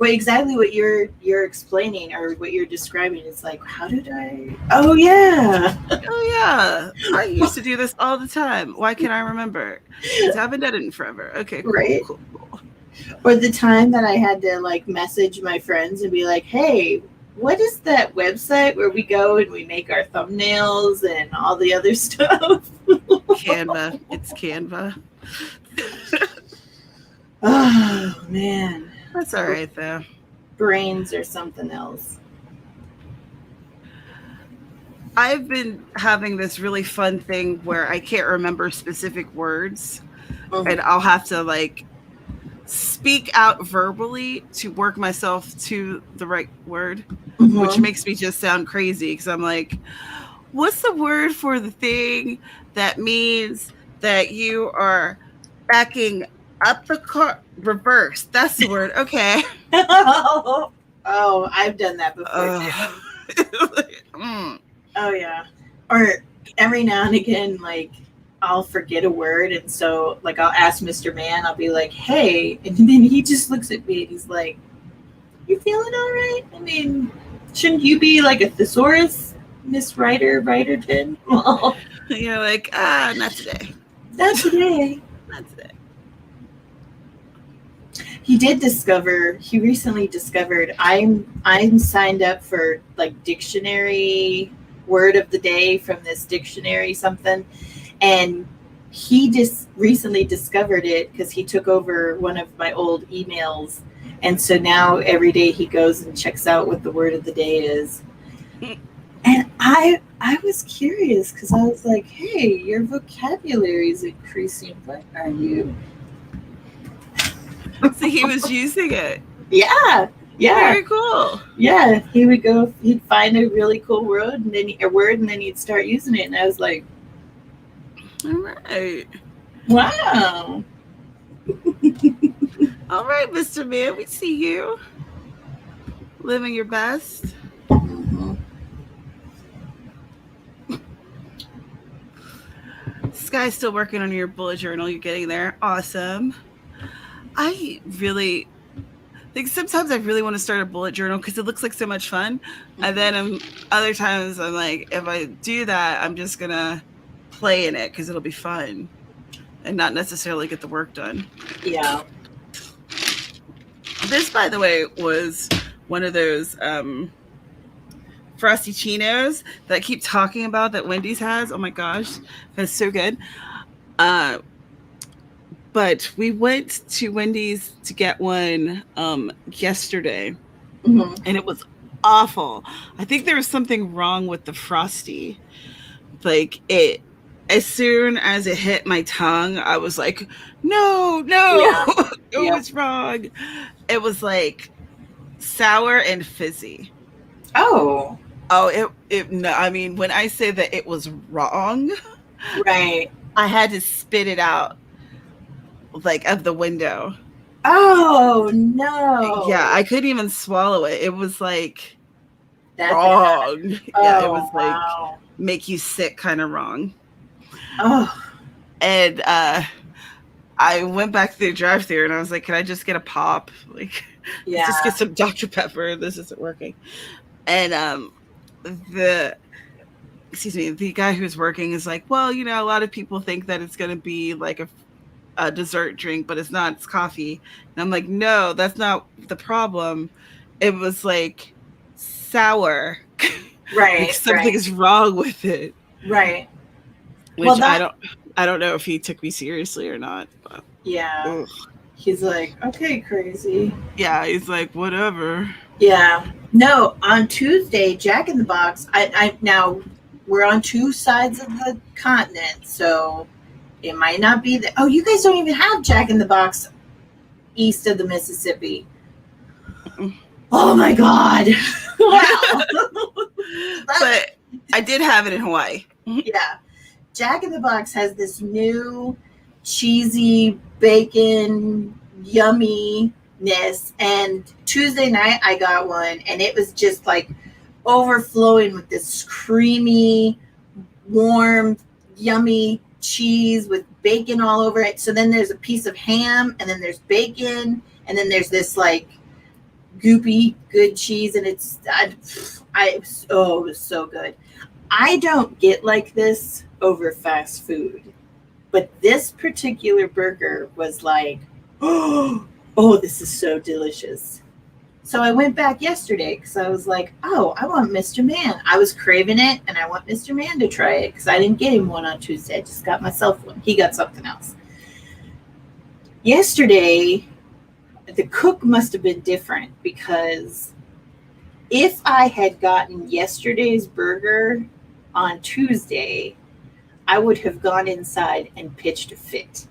exactly what you're explaining or what you're describing. It's like, how did I? Oh yeah. I used to do this all the time. Why can't I remember? Because I haven't done it in forever. Okay, cool, right. Cool. Or the time that I had to like message my friends and be like, hey, what is that website where we go and we make our thumbnails and all the other stuff? Canva. It's Canva. Oh man. That's all right though. Brains or something else. I've been having this really fun thing where I can't remember specific words, and I'll have to like speak out verbally to work myself to the right word, which makes me just sound crazy because I'm like, what's the word for the thing that means that you are backing up the car? Reverse. That's the word. Okay. Oh, I've done that before too. Oh yeah. Or every now and again, like, I'll forget a word, and so like I'll ask Mr. Man, I'll be like, hey, and then he just looks at me and he's like, you feeling all right? I mean, shouldn't you be like a thesaurus, Miss Writerton? Well, you're like, not today. Not today. Not today. He recently discovered I'm signed up for like dictionary word of the day from this dictionary something, and he just recently discovered it because he took over one of my old emails, and so now every day he goes and checks out what the word of the day is. And I was curious because I was like, hey, your vocabulary is increasing. What are you? So he was using it. Yeah. Very cool. Yeah, he would go. He'd find a really cool word, and then he'd start using it, and I was like, "All right, wow, all right, Mr. Man, we see you living your best." Sky's still working on your bullet journal. You're getting there. Awesome. I really think sometimes I really want to start a bullet journal because it looks like so much fun. And then other times I'm like, if I do that, I'm just going to play in it because it'll be fun and not necessarily get the work done. Yeah. This, by the way, was one of those Frosty Chinos that I keep talking about that Wendy's has. Oh my gosh, that's so good. But we went to Wendy's to get one yesterday, and it was awful. I think there was something wrong with the Frosty. Like, it, as soon as it hit my tongue, I was like, no, Yeah. it was wrong. It was like sour and fizzy. Oh. Oh, no, I mean, when I say that it was wrong, Right. I had to spit it out like of the window. Oh Yeah, no. I couldn't even swallow it. It was like That bad. wrong. Yeah, it was Oh like wow. make you sick kind of wrong. Oh And I went back to the drive-thru and I was like, "Can I just get a pop? Like, let's just get yeah. some Dr. Pepper. This isn't working." And the excuse me, the guy who's working is like, "Well, a lot of people think that it's going to be like a dessert drink, but it's not. It's coffee." And I'm like, "No, that's not the problem. It was like sour. Like Right. something Right. is wrong with it." Right. Well, Which that. I don't know if he took me seriously or not. But Yeah. ugh. He's like, okay, crazy. Yeah, he's like, "Whatever." Yeah. No, on Tuesday, Jack in the Box. I now we're on two sides of the continent, so it might not be the. Oh, you guys don't even have Jack in the Box east of the Mississippi. Oh my God! Wow. But I did have it in Hawaii. Yeah, Jack in the Box has this new cheesy bacon yumminess, and Tuesday night I got one, and it was just like overflowing with this creamy, warm, yummy cheese with bacon all over it. So then there's a piece of ham, and then there's bacon, and then there's this like goopy good cheese, and it was so good. I don't get like this over fast food, but this particular burger was like, oh, this is so delicious. So I went back yesterday because I was like, oh, I want Mr. Man. I was craving it, and I want Mr. Man to try it because I didn't get him one on Tuesday. I just got myself one. He got something else. Yesterday, the cook must have been different because if I had gotten yesterday's burger on Tuesday, I would have gone inside and pitched a fit.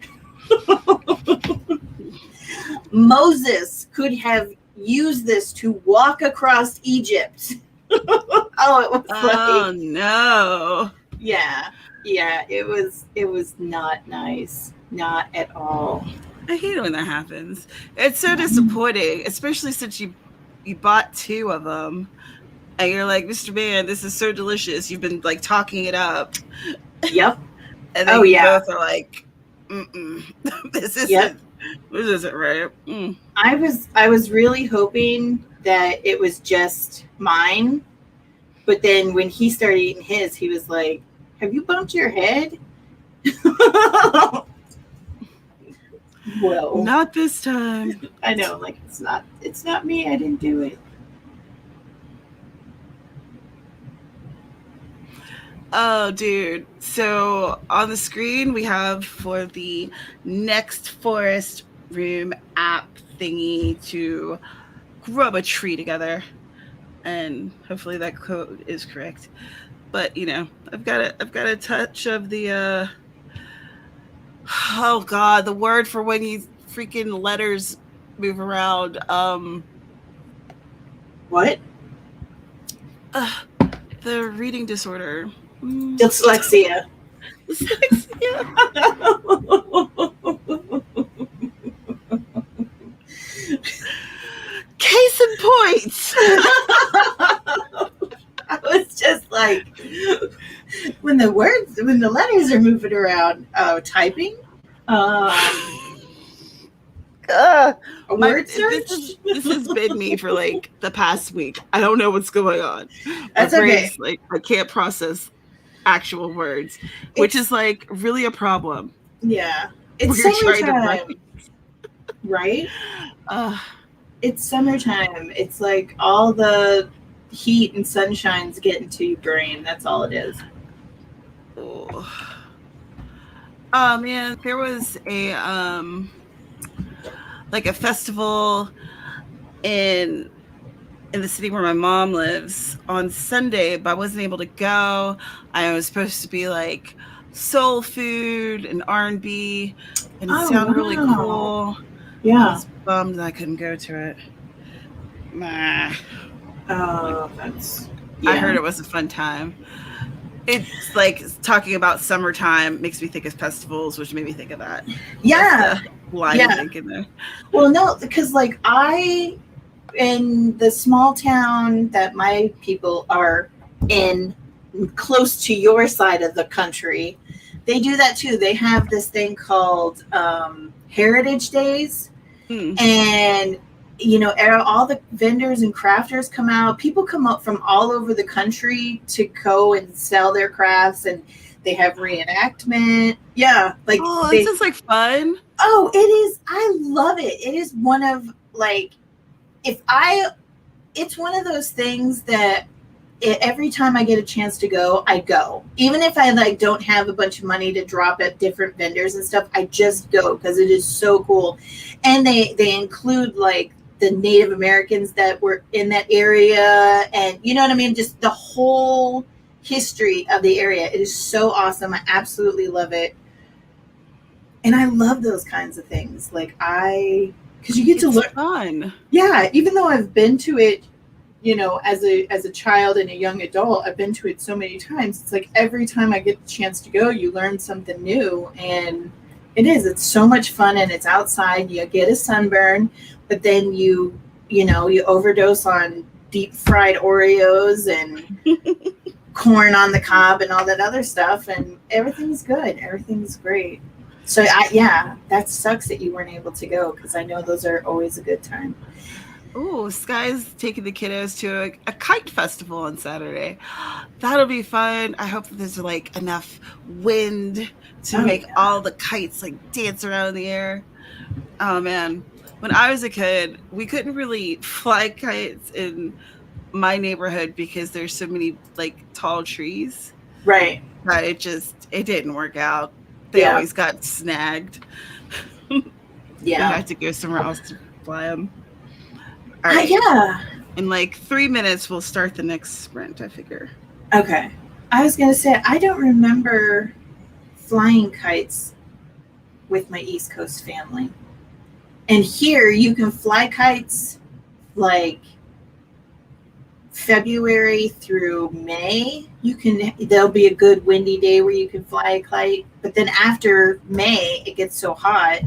Moses could have used this to walk across Egypt. Oh, it was Oh no. yeah, it was not nice, not at all. I hate it when that happens. It's so disappointing, especially since you bought two of them and you're like, "Mr. Man, this is so delicious." You've been like talking it up. Yep. And then you both are like, this isn't right. I was really hoping that it was just mine, but then when he started eating his, he was like, "Have you bumped your head?" Well, Not this time. I know, like it's not me. I didn't do it. Oh, dude. So on the screen, we have for the Next Forest Room app thingy to grub a tree together. And hopefully that code is correct. But, I've got a touch of the, oh God, the word for when you freaking letters move around. What? The reading disorder. Dyslexia. Dyslexia. Case in point. I was just like, when the letters are moving around, typing, a word search. This has been me for like the past week. I don't know what's going on. That's okay. Like I can't process actual words, which is like really a problem. Yeah, it's summertime, right? It's summertime. It's like all the heat and sunshine's getting to your brain. That's all it is. Oh man, there was a like a festival in the city where my mom lives on Sunday, but I wasn't able to go. I was supposed to be like soul food and R&B, and it sounded really cool. Yeah, I was bummed that I couldn't go to it. Oh, that's I heard Yeah. it was a fun time. It's like talking about summertime makes me think of festivals, which made me think of that. That's Yeah. the line I'm Yeah. thinking there. Well, no, because like in the small town that my people are in, close to your side of the country, they do that too. They have this thing called Heritage Days, Mm. and all the vendors and crafters come out. People come up from all over the country to go and sell their crafts, and they have reenactment. Yeah, like Oh, it they. sounds like fun. Oh, it is. I love it. It is one of like if I. It's one of those things that every time I get a chance to go, I go. Even if I like don't have a bunch of money to drop at different vendors and stuff, I just go because it is so cool. And they include like the Native Americans that were in that area, and you know what I mean, just the whole history of the area. It is so awesome. I absolutely love it. And I love those kinds of things. Like because you get to It's learn. fun. Yeah, even though I've been to it, as a child and a young adult, I've been to it so many times. It's like every time I get the chance to go, you learn something new, and it's so much fun, and it's outside. You get a sunburn, but then you overdose on deep fried Oreos and corn on the cob and all that other stuff, and everything's good. Everything's great. So yeah, that sucks that you weren't able to go because I know those are always a good time. Oh, Sky's taking the kiddos to a kite festival on Saturday. That'll be fun. I hope that there's like enough wind to Oh make yeah. all the kites like dance around in the air. Oh man, when I was a kid, we couldn't really fly kites in my neighborhood because there's so many like tall trees Right. that it didn't work out. They Yeah. always got snagged. We Yeah. had to go somewhere else to fly them. All right. Yeah. In like 3 minutes, we'll start the next sprint, I figure. Okay. I was going to say, I don't remember flying kites with my East Coast family. And here you can fly kites like February through May. There'll be a good windy day where you can fly a kite. But then after May, it gets so hot.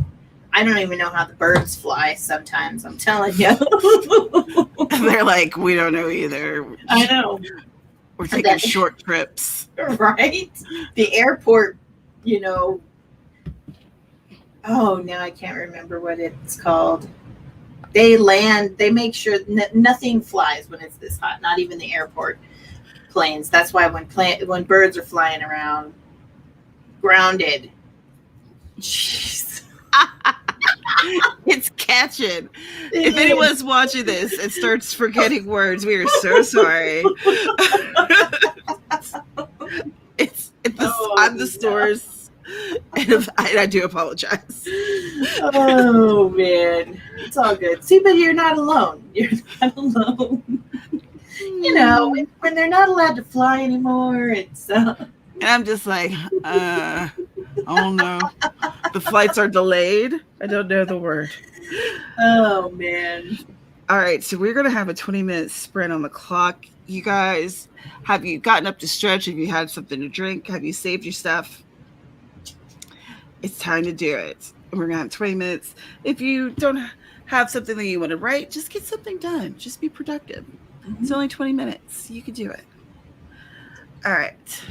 I don't even know how the birds fly sometimes. I'm telling you. They're like, we don't know either. I know. We're taking short trips. Right? The airport, you know. Oh, now I can't remember what it's called. They land, they make sure nothing flies when it's this hot, not even the airport planes. That's why when birds are flying around, grounded. Jeez. It's catching. It If is. anyone's watching this and starts forgetting words, we are so sorry. I'm the source, and I do apologize. Oh man, it's all good. See, but you're not alone. You're not alone. When they're not allowed to fly anymore, it's. And I'm just like, oh no, the flights are delayed. I don't know the word. Oh man. All right, so we're gonna have a 20-minute sprint on the clock. You guys, have you gotten up to stretch? Have you had something to drink? Have you saved your stuff? It's time to do it. We're gonna have 20 minutes. If you don't have something that you want to write, just get something done. Just be productive. It's only 20 minutes. You can do it. All right.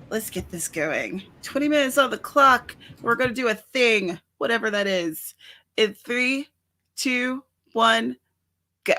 Let's get this going. 20 minutes on the clock. We're going to do a thing, whatever that is. In 3, 2, 1, go.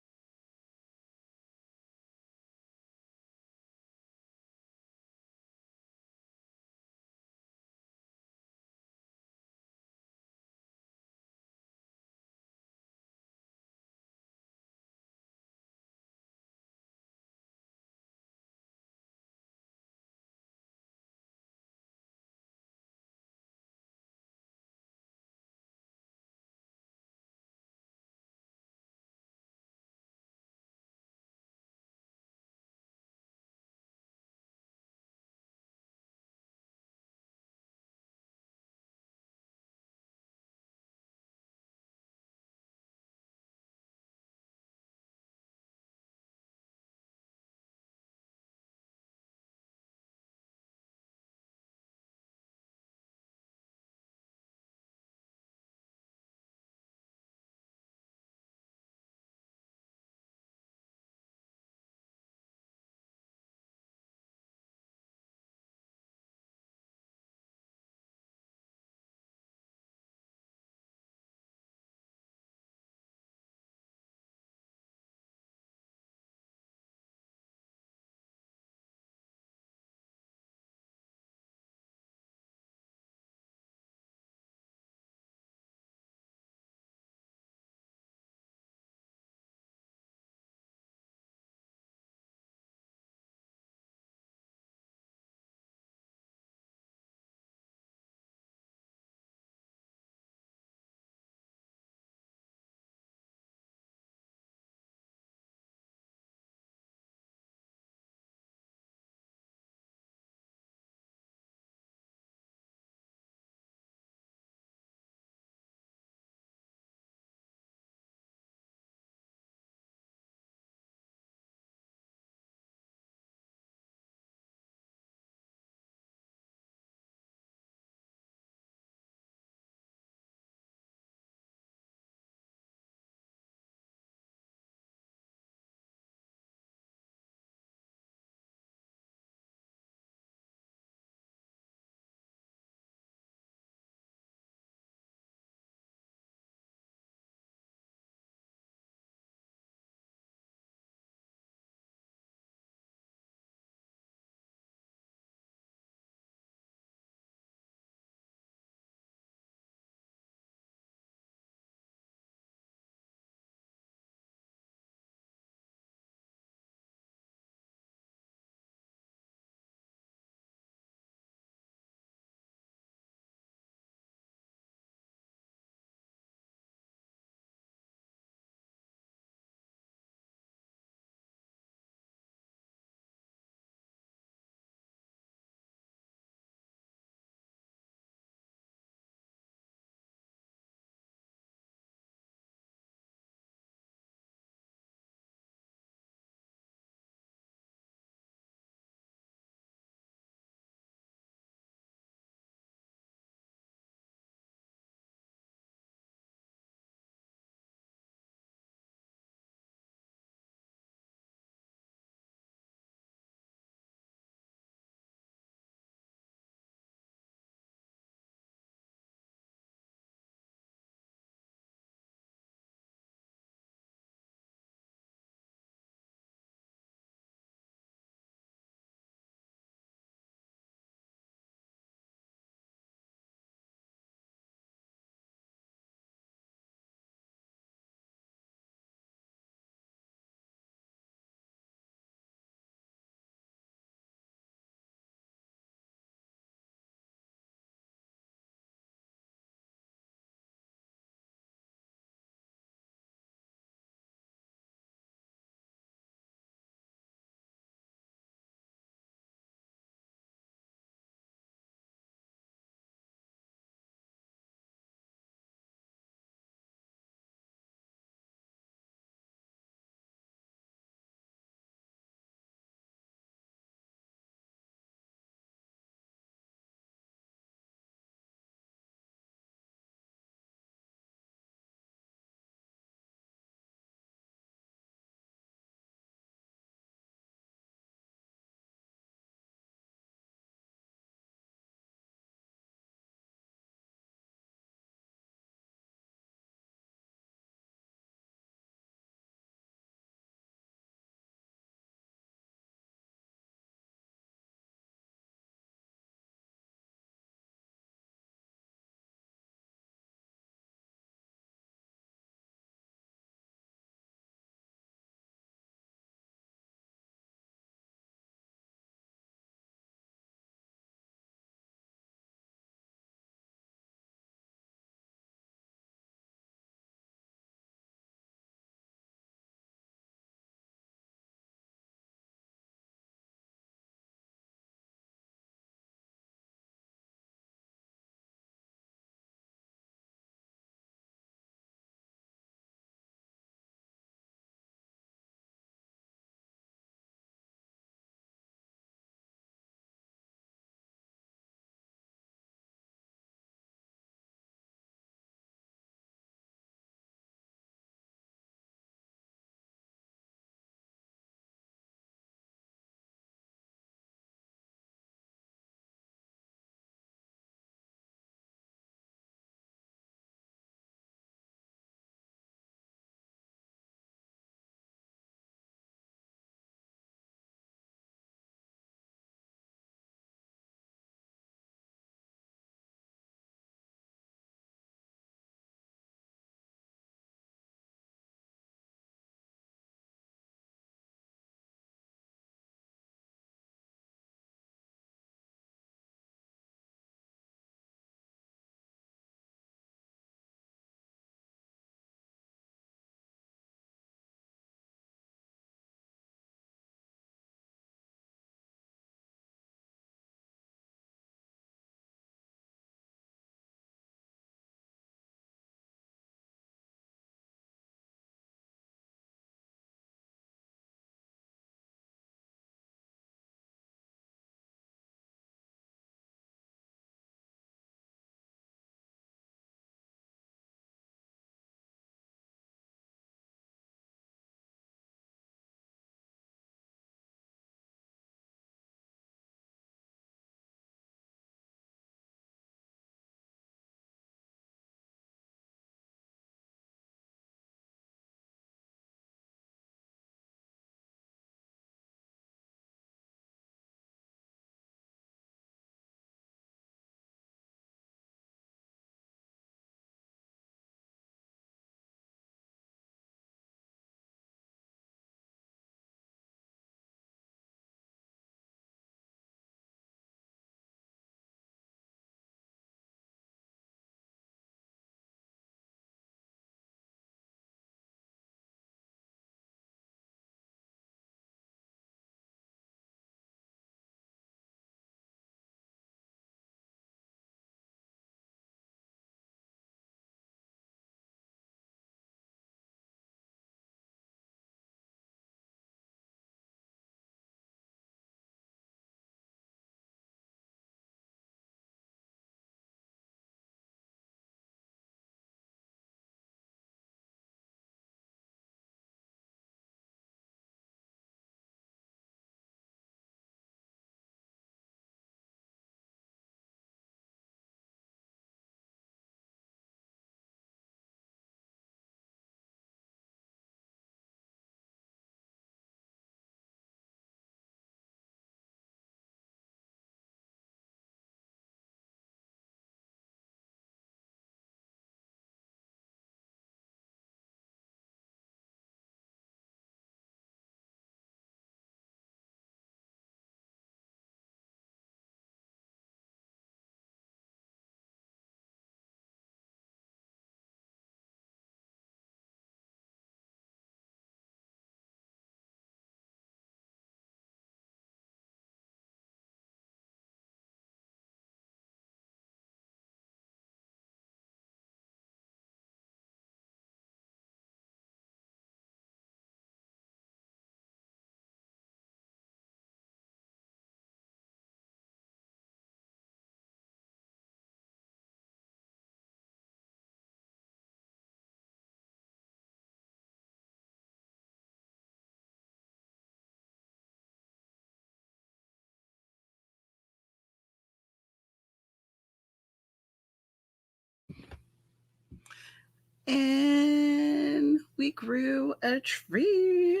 And we grew a tree.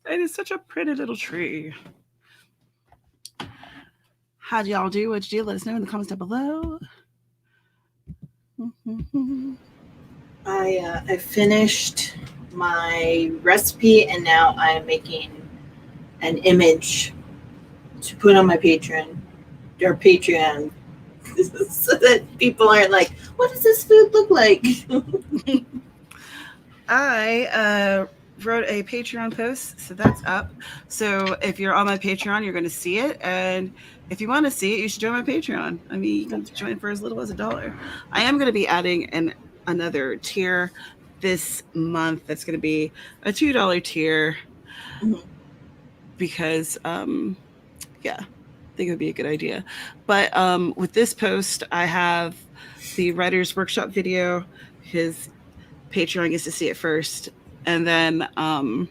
It is such a pretty little tree. How'd y'all do? What'd you do? Let us know in the comments down below. I finished my recipe, and now I'm making an image to put on my Patreon so that people aren't like, what does this food look like? I wrote a Patreon post, so that's up. So if you're on my Patreon, you're going to see it. And if you want to see it, you should join my Patreon. I mean, you can join for as little as $1. I am going to be adding another tier this month. That's going to be a $2 tier because, yeah, I think it would be a good idea. But with this post, I have the Writer's Workshop video. His Patreon gets to see it first. And then I'm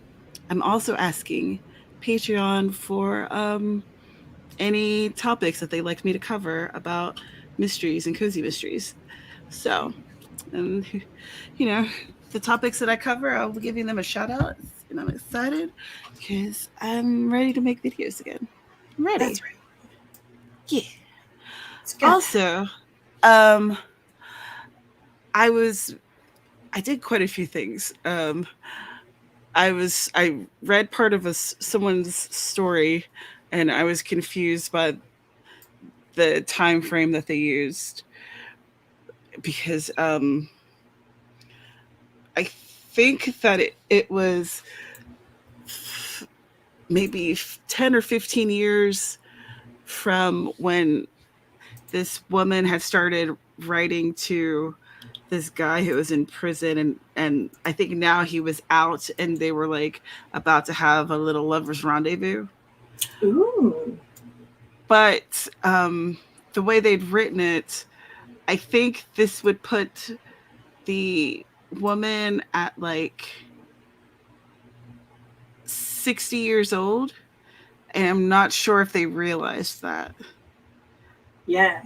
also asking Patreon for any topics that they'd like me to cover about mysteries and cozy mysteries. So, and you know, the topics that I cover, I'll be giving them a shout out. And I'm excited because I'm ready to make videos again. I'm ready. That's right. Yeah. Also, I did quite a few things. I read part of someone's story, and I was confused by the time frame that they used because I think that it was maybe 10 or 15 years from when this woman had started writing to this guy who was in prison, and I think now he was out and they were like about to have a little lover's rendezvous. Ooh. But the way they'd written it, I think this would put the woman at like 60 years old, and I'm not sure if they realized that. Yeah.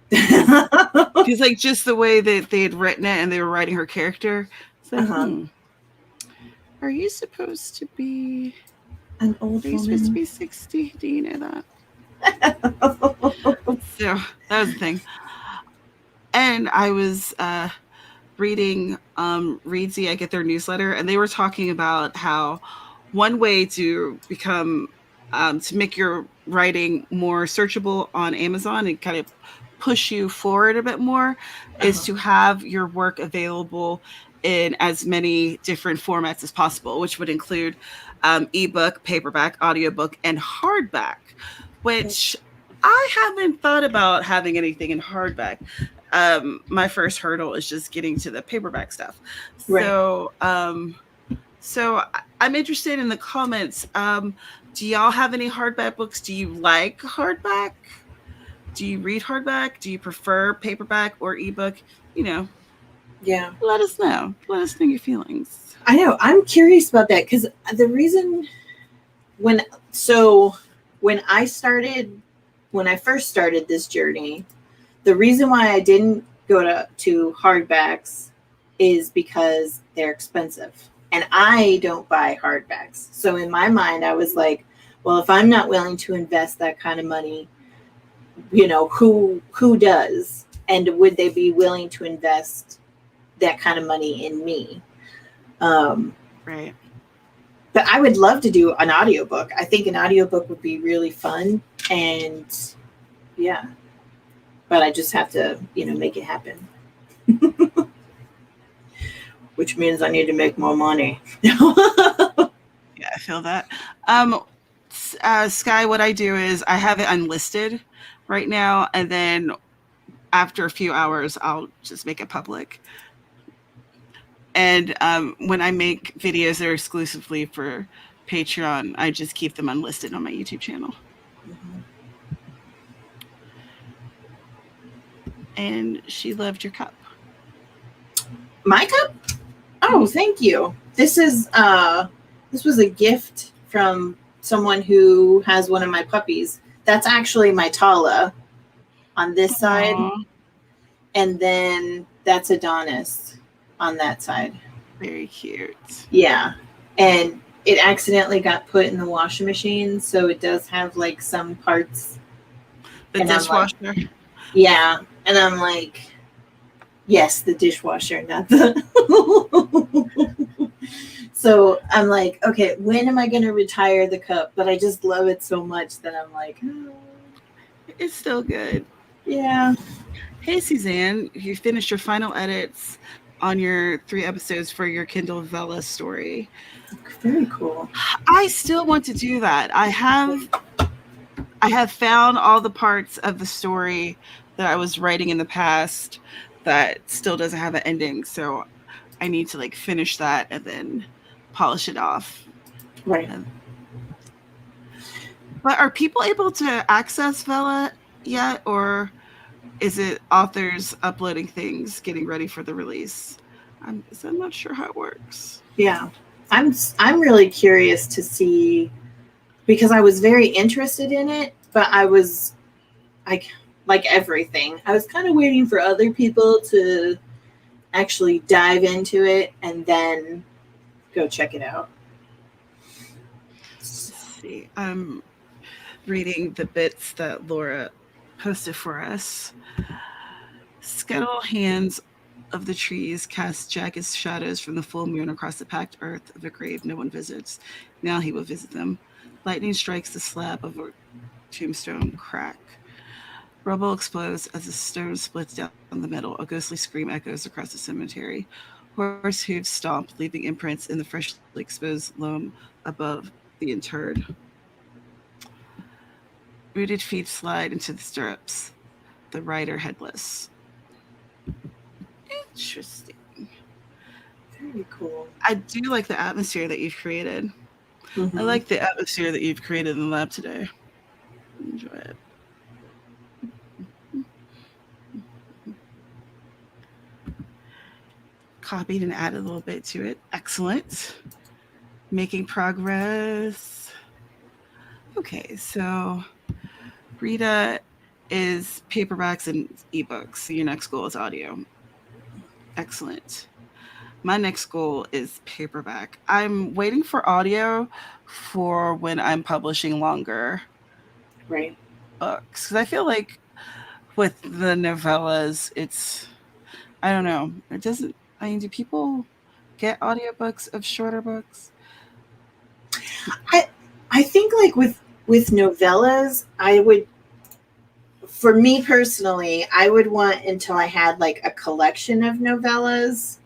Because like just the way that they had written it and they were writing her character, it's like, are you supposed to be an old woman? Are you supposed to be 60? Do you know that? So that was the thing. And I was reading Readsy. I get their newsletter, and they were talking about how one way to become to make your writing more searchable on Amazon and kind of push you forward a bit more is to have your work available in as many different formats as possible, which would include ebook, paperback, audiobook, and hardback, which I haven't thought about having anything in hardback. My first hurdle is just getting to the paperback stuff. Right. So I'm interested in the comments. Do y'all have any hardback books? Do you like hardback? Do you read hardback? Do you prefer paperback or ebook? You know. Yeah. Let us know. Let us know your feelings. I know. I'm curious about that because the reason when I first started this journey, the reason why I didn't go to hardbacks is because they're expensive. And I don't buy hardbacks. So in my mind, I was like, well, if I'm not willing to invest that kind of money, you know, who does? And would they be willing to invest that kind of money in me? Right. But I would love to do an audiobook. I think an audiobook would be really fun. And yeah. But I just have to, make it happen. Which means I need to make more money. Yeah, I feel that. Sky, what I do is I have it unlisted right now, and then after a few hours, I'll just make it public. And when I make videos that are exclusively for Patreon, I just keep them unlisted on my YouTube channel. Mm-hmm. And she loved your cup. My cup? Oh, thank you. This was a gift from someone who has one of my puppies. That's actually my Tala on this side. and then that's Adonis on that side. Very cute. Yeah. And it accidentally got put in the washing machine, so it does have like some parts. The dishwasher. Like, yeah. And I'm like, yes, the dishwasher, not the. So I'm like, okay, when am I going to retire the cup? But I just love it so much that I'm like, oh. It's still good. Yeah. Hey, Suzanne, you finished your final edits on your 3 episodes for your Kindle Vella story. Very cool. I still want to do that. I have found all the parts of the story that I was writing in the past that still doesn't have an ending. So I need to like finish that and then polish it off. Right. But are people able to access Vella yet, or is it authors uploading things, getting ready for the release? I'm not sure how it works. Yeah. I'm really curious to see, because I was very interested in it, but I was like everything, I was kind of waiting for other people to actually dive into it and then go check it out. Let's see. I'm reading the bits that Laura posted for us. Scuttle hands of the trees cast jagged shadows from the full moon across the packed earth of a grave no one visits. Now he will visit them. Lightning strikes the slab of a tombstone crack. Rubble explodes as the stone splits down the middle. A ghostly scream echoes across the cemetery. Horse hooves stomp, leaving imprints in the freshly exposed loam above the interred. Rooted feet slide into the stirrups. The rider headless. Interesting. Very cool. I do like the atmosphere that you've created. Mm-hmm. I like the atmosphere that you've created in the lab today. Enjoy it. Copied and added a little bit to it. Excellent. Making progress. Okay, so Rita is paperbacks and ebooks. So your next goal is audio. Excellent. My next goal is paperback. I'm waiting for audio for when I'm publishing longer Right. books. Because I feel like with the novellas, it's, I don't know, it doesn't, I mean, do people get audiobooks of shorter books? I think like with novellas, I would, for me personally, I would want until I had like a collection of novellas,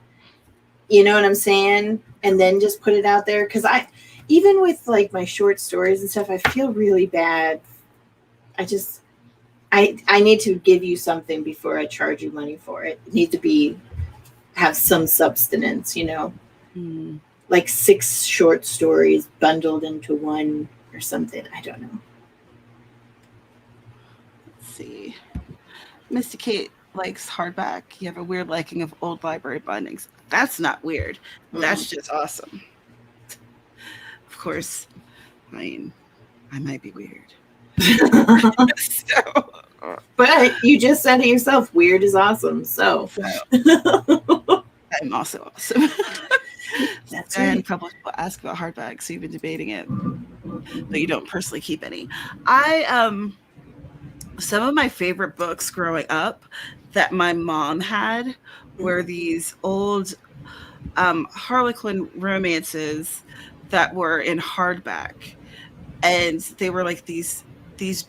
you know what I'm saying? And then just put it out there. Because even with like my short stories and stuff, I feel really bad. I need to give you something before I charge you money for it. It needs to have some substance, you know? Mm. Like 6 short stories bundled into one or something. I don't know. Let's see. Misty Kate likes hardback. You have a weird liking of old library bindings. That's not weird. That's just awesome. Of course, I mean, I might be weird. But you just said it yourself. Weird is awesome. So. I'm also awesome. That's and right. a couple of people ask about hardback, so you've been debating it, but you don't personally keep any. Some of my favorite books growing up that my mom had were these old Harlequin romances that were in hardback, and they were like these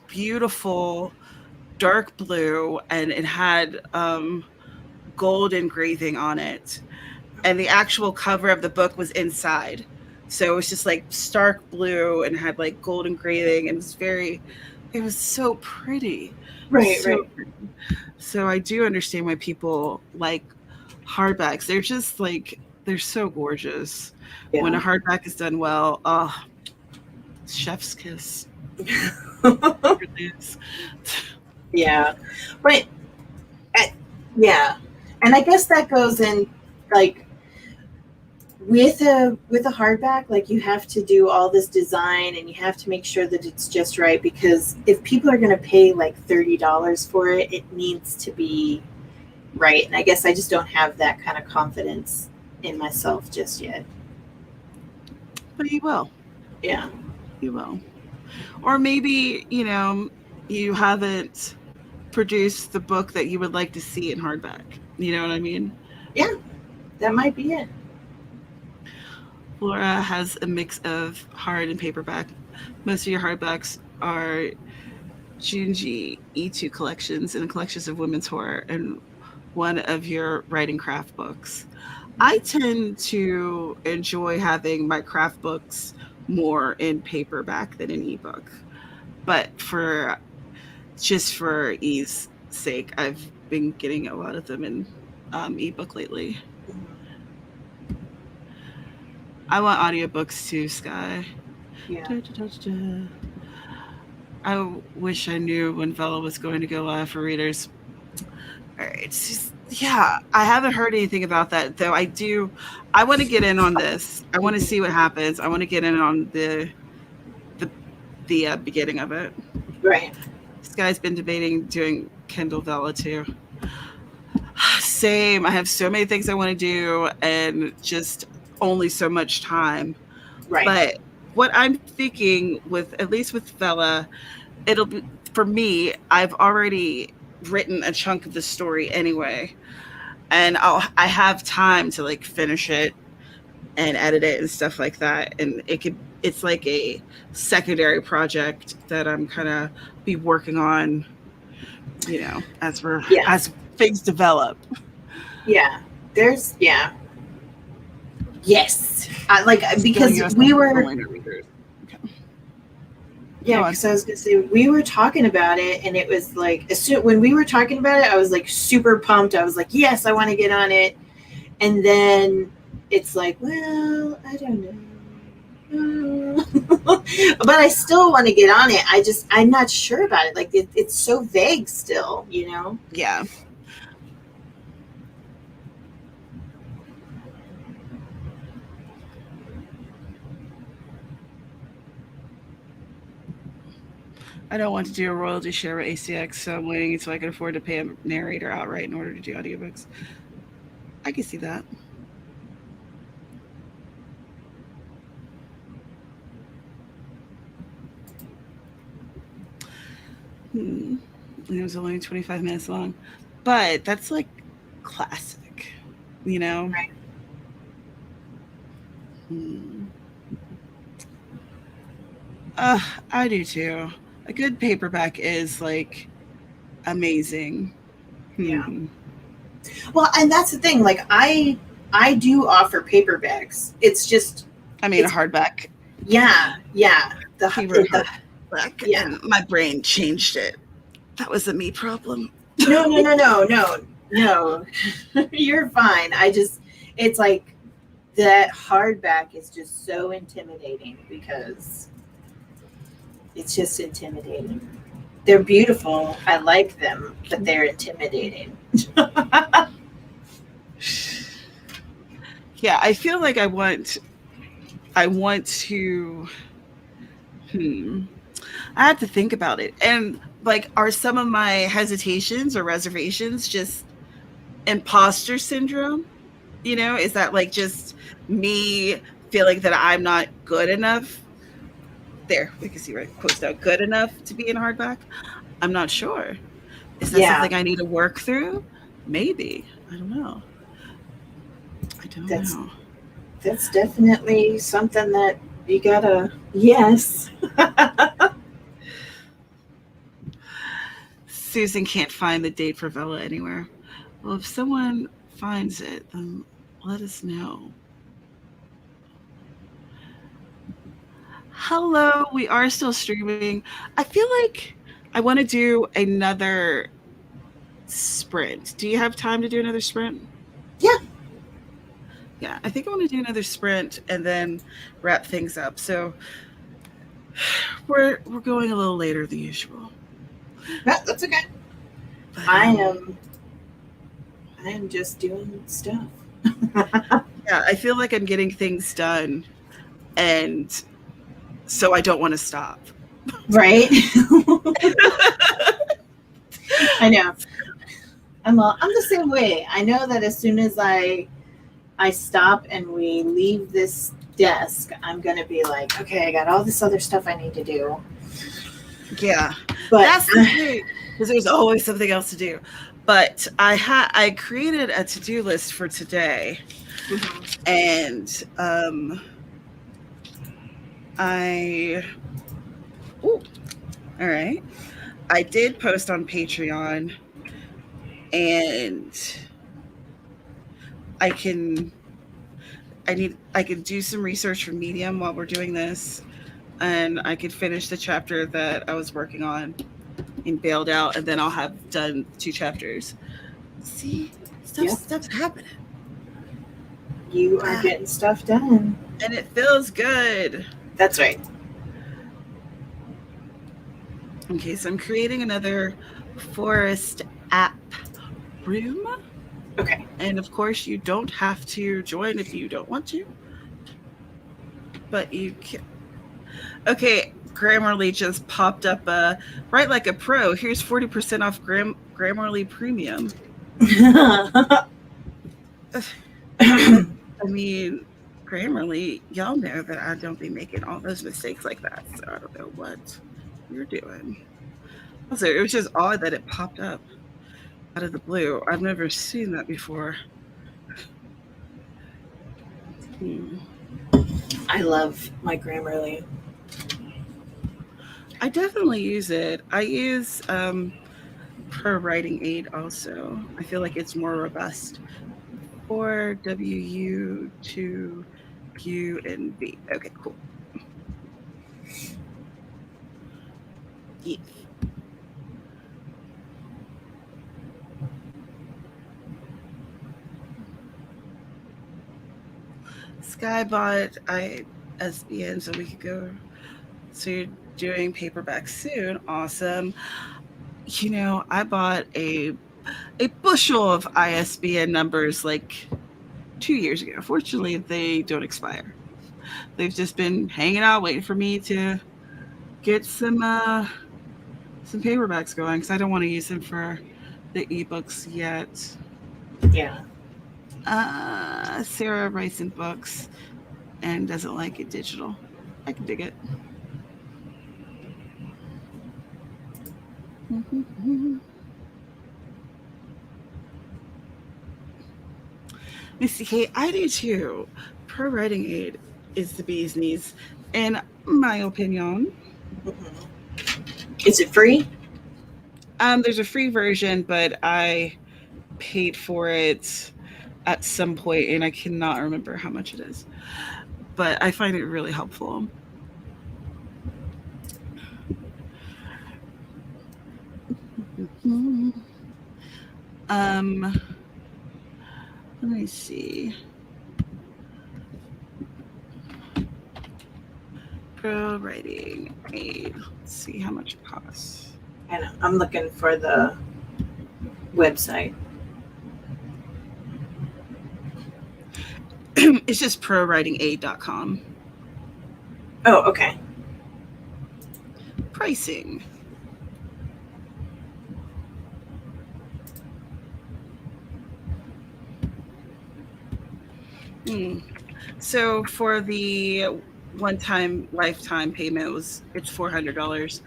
beautiful dark blue, and it had gold engraving on it, and the actual cover of the book was inside, so it was just like stark blue and had like gold engraving, and it was so pretty. Right. Pretty. So I do understand why people like hardbacks. They're just like, they're so gorgeous. Yeah. When a hardback is done well, chef's kiss. Yeah. But yeah. And I guess that goes in like with a hardback, like you have to do all this design and you have to make sure that it's just right, because if people are going to pay like $30 for it, it needs to be right. And I guess I just don't have that kind of confidence in myself just yet. But you will. Yeah. You will. Or maybe, you haven't produced the book that you would like to see in hardback. You know what I mean? Yeah, that might be it. Flora has a mix of hard and paperback. Most of your hardbacks are Junji E2 collections and collections of women's horror and one of your writing craft books. I tend to enjoy having my craft books more in paperback than in ebook. But for ease sake, I've been getting a lot of them in ebook lately. I want audiobooks too, Sky. Yeah. Da, da, da, da. I wish I knew when Vella was going to go live for readers. It's just, yeah, I haven't heard anything about that, though. I want to get in on this. I want to see what happens. I want to get in on the beginning of it. Right. This guy's been debating doing Kindle Vella too. Same. I have so many things I want to do and just only so much time. Right. But what I'm thinking at least with Vella, it'll be, for me, I've already written a chunk of the story anyway. And I have time to like finish it and edit it and stuff like that. And it's like a secondary project that I'm kind of be working on, as things develop. Yeah. Yes. Because we were. Okay. Yeah, because I was going to say, we were talking about it, and it was like, when we were talking about it, I was like super pumped. I was like, yes, I want to get on it. And then it's like, well, I don't know. But I still want to get on it. I'm not sure about it. Like, it's so vague still, Yeah. I don't want to do a royalty share with ACX, so I'm waiting until I can afford to pay a narrator outright in order to do audiobooks. I can see that. It was only 25 minutes long, but that's like classic, Right. I do too. A good paperback is like amazing. Yeah. Well, and that's the thing. Like I do offer paperbacks. It's just a hardback. Yeah. The hardback. Yeah. And my brain changed it. That was a me problem. No. You're fine. It's like that hardback is just so intimidating because it's just intimidating. They're beautiful. I like them, but they're intimidating. Yeah, I feel like I want to I have to think about it. And like, are some of my hesitations or reservations just imposter syndrome? Is that like just me feeling that I'm not good enough? There, we can see right quotes out, good enough to be in hardback. I'm not sure. Is that something I need to work through? Maybe. I don't know. That's definitely something that you gotta. Yes. Susan can't find the date for Vella anywhere. Well, if someone finds it, then let us know. Hello, we are still streaming. I feel like I want to do another sprint. Do you have time to do another sprint? Yeah, I think I want to do another sprint and then wrap things up. So we're going a little later than usual. Yeah, that's okay. But, I am just doing stuff. Yeah, I feel like I'm getting things done, and so I don't want to stop. Right? I know. I'm the same way. I know that as soon as I stop and we leave this desk, I'm gonna be like, okay, I got all this other stuff I need to do. Yeah, But that's the thing, because there's always something else to do. But I created a to-do list for today, and all right. I did post on Patreon, and I can do some research for Medium while we're doing this, and I could finish the chapter that I was working on and bailed out, and then I'll have done 2 chapters. See, stuff's happening. You are getting stuff done, and it feels good. That's right. Okay, so I'm creating another forest app room. Okay. And of course, you don't have to join if you don't want to. But you can. Okay, Grammarly just popped up Write Like a Pro. Here's 40% off Grammarly Premium. I mean, Grammarly, y'all know that I don't be making all those mistakes like that. So I don't know what you're doing. Also, it was just odd that it popped up out of the blue. I've never seen that before. I love my Grammarly. I definitely use it. I use Pro Writing Aid also. I feel like it's more robust. For WU to U and V. Okay, cool. Yeah. Skybot ISBN, so we could go. So you're doing paperback soon. Awesome. You know, I bought a bushel of ISBN numbers like 2 years ago. Fortunately, they don't expire. They've just been hanging out, waiting for me to get some paperbacks going, because I don't want to use them for the ebooks yet. Yeah. Sarah writes in books and doesn't like it digital. I can dig it. Misty Kate, I do too. Pro Writing Aid is the bee's knees, in my opinion. Is it free? There's a free version, but I paid for it at some point, and I cannot remember how much it is. But I find it really helpful. Let me see. Pro Writing Aid. Let's see how much it costs. I know. I'm looking for the website. It's just prowritingaid.com. Oh, okay. Pricing. So for the one-time lifetime payment, it's $400.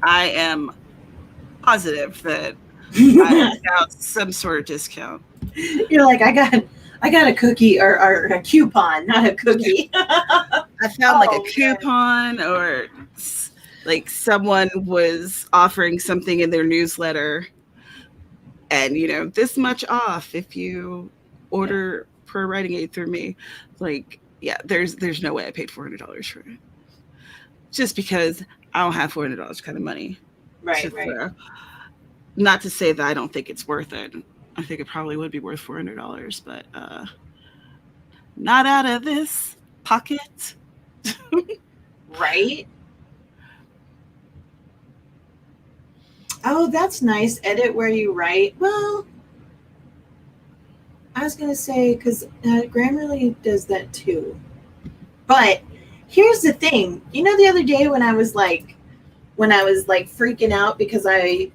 I am positive that I got some sort of discount. You're like, I got a cookie or a coupon, not a cookie. I found like a coupon, or like someone was offering something in their newsletter, and this much off if you order Pro Writing Aid through me. Like, yeah, there's no way I paid $400 for it, just because I don't have $400 kind of money. Right. Not to say that I don't think it's worth it. I think it probably would be worth $400, but not out of this pocket. Right. Oh, that's nice. Edit where you write. Well, I was going to say, because Grammarly does that too. But here's the thing. The other day when I was freaking out because I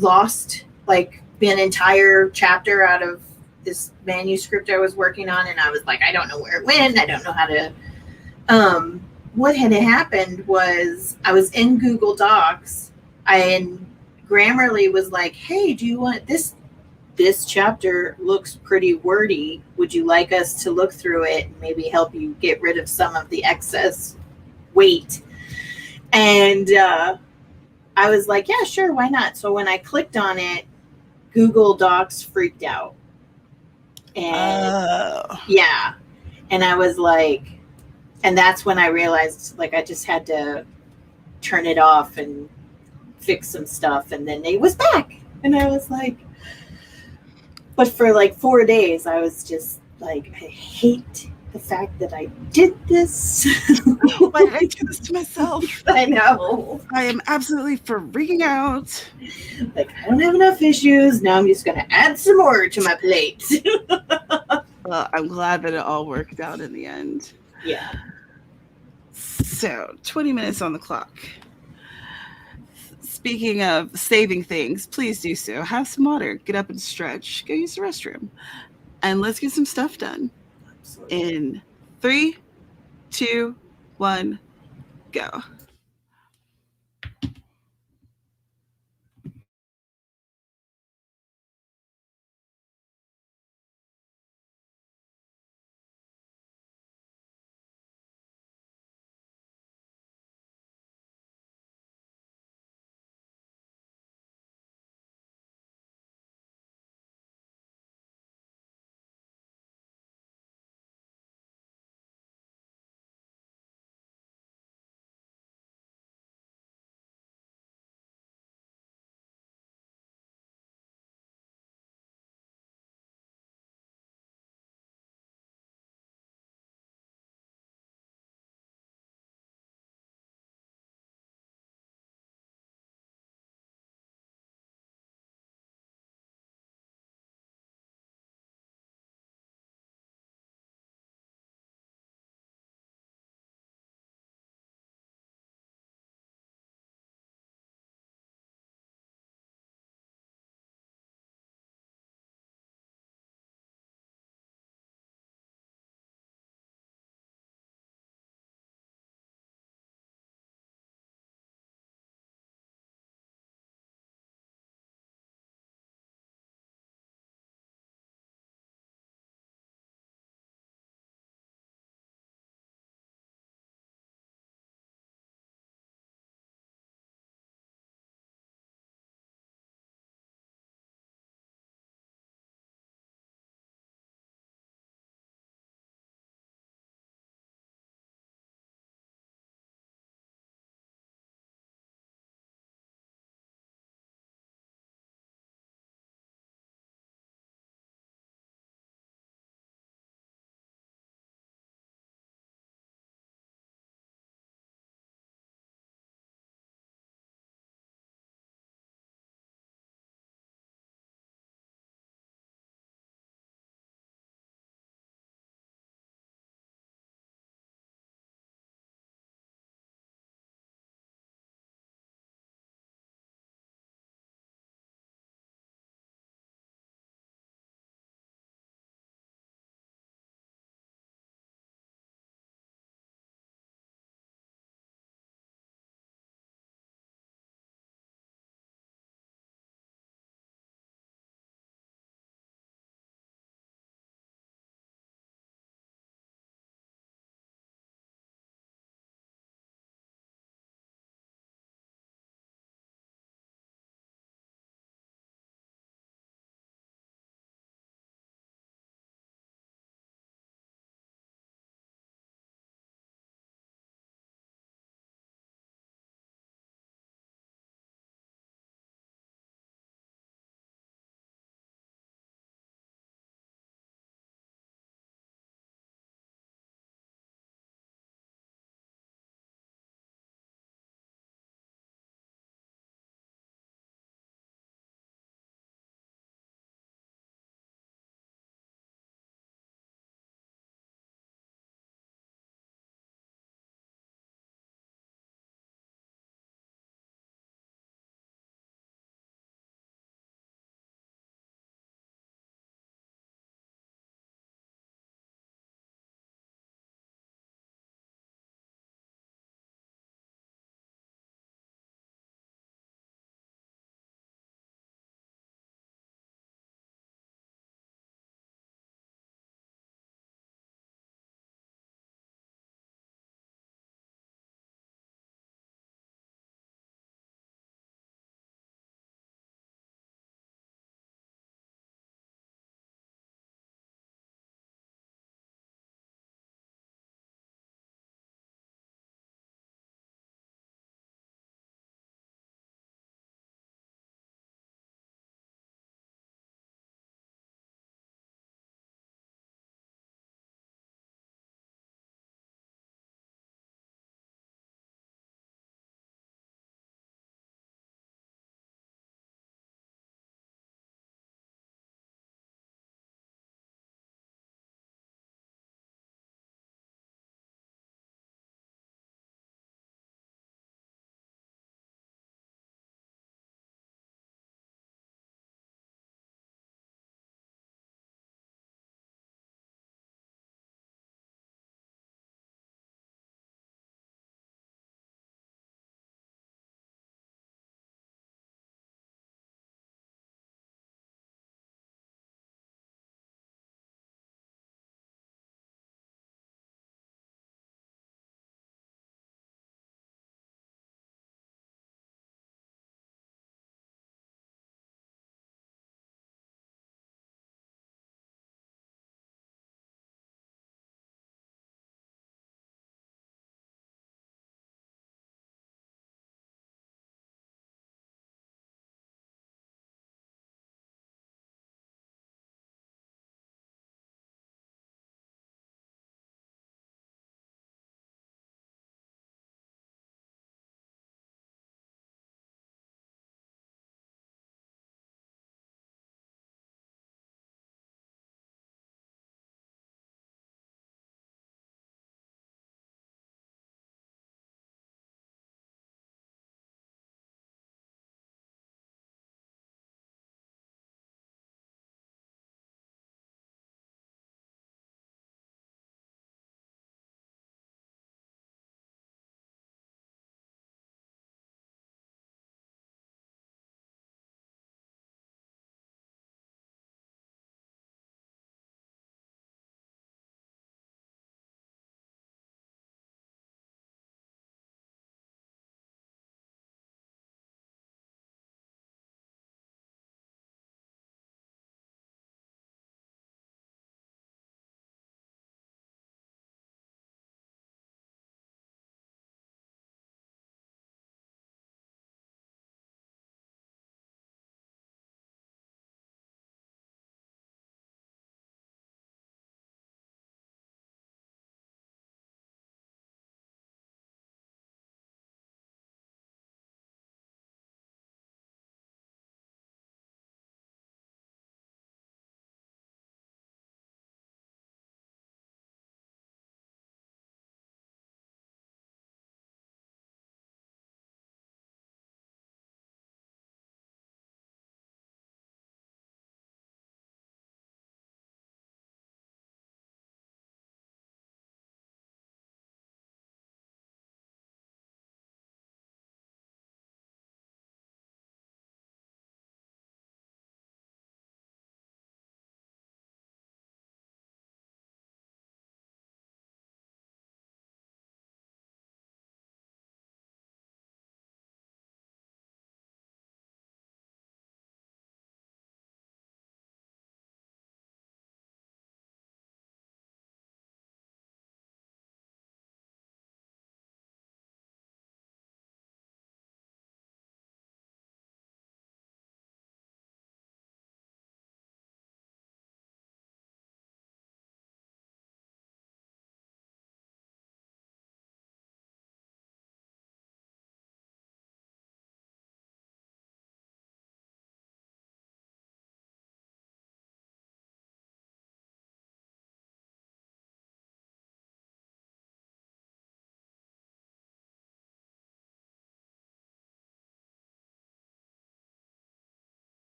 lost like an entire chapter out of this manuscript I was working on, and I was like, I don't know where it went. I don't know how to. What had happened was I was in Google Docs, and Grammarly was like, "Hey, do you want this? This chapter looks pretty wordy. Would you like us to look through it and maybe help you get rid of some of the excess weight?" And I was like, "Yeah, sure, why not?" So when I clicked on it, Google Docs freaked out. And yeah, and I was like, and that's when I realized like I just had to turn it off and fix some stuff, and then it was back. And I was like, but for like 4 days, I was just like, I hate the fact that I did this. Why did I do this to myself? I know. I am absolutely freaking out. Like, I don't have enough issues. Now I'm just going to add some more to my plate. Well, I'm glad that it all worked out in the end. Yeah. So, 20 minutes on the clock. Speaking of saving things, please do so. Have some water, get up and stretch, go use the restroom, and let's get some stuff done. Absolutely. In 3, 2, 1, go.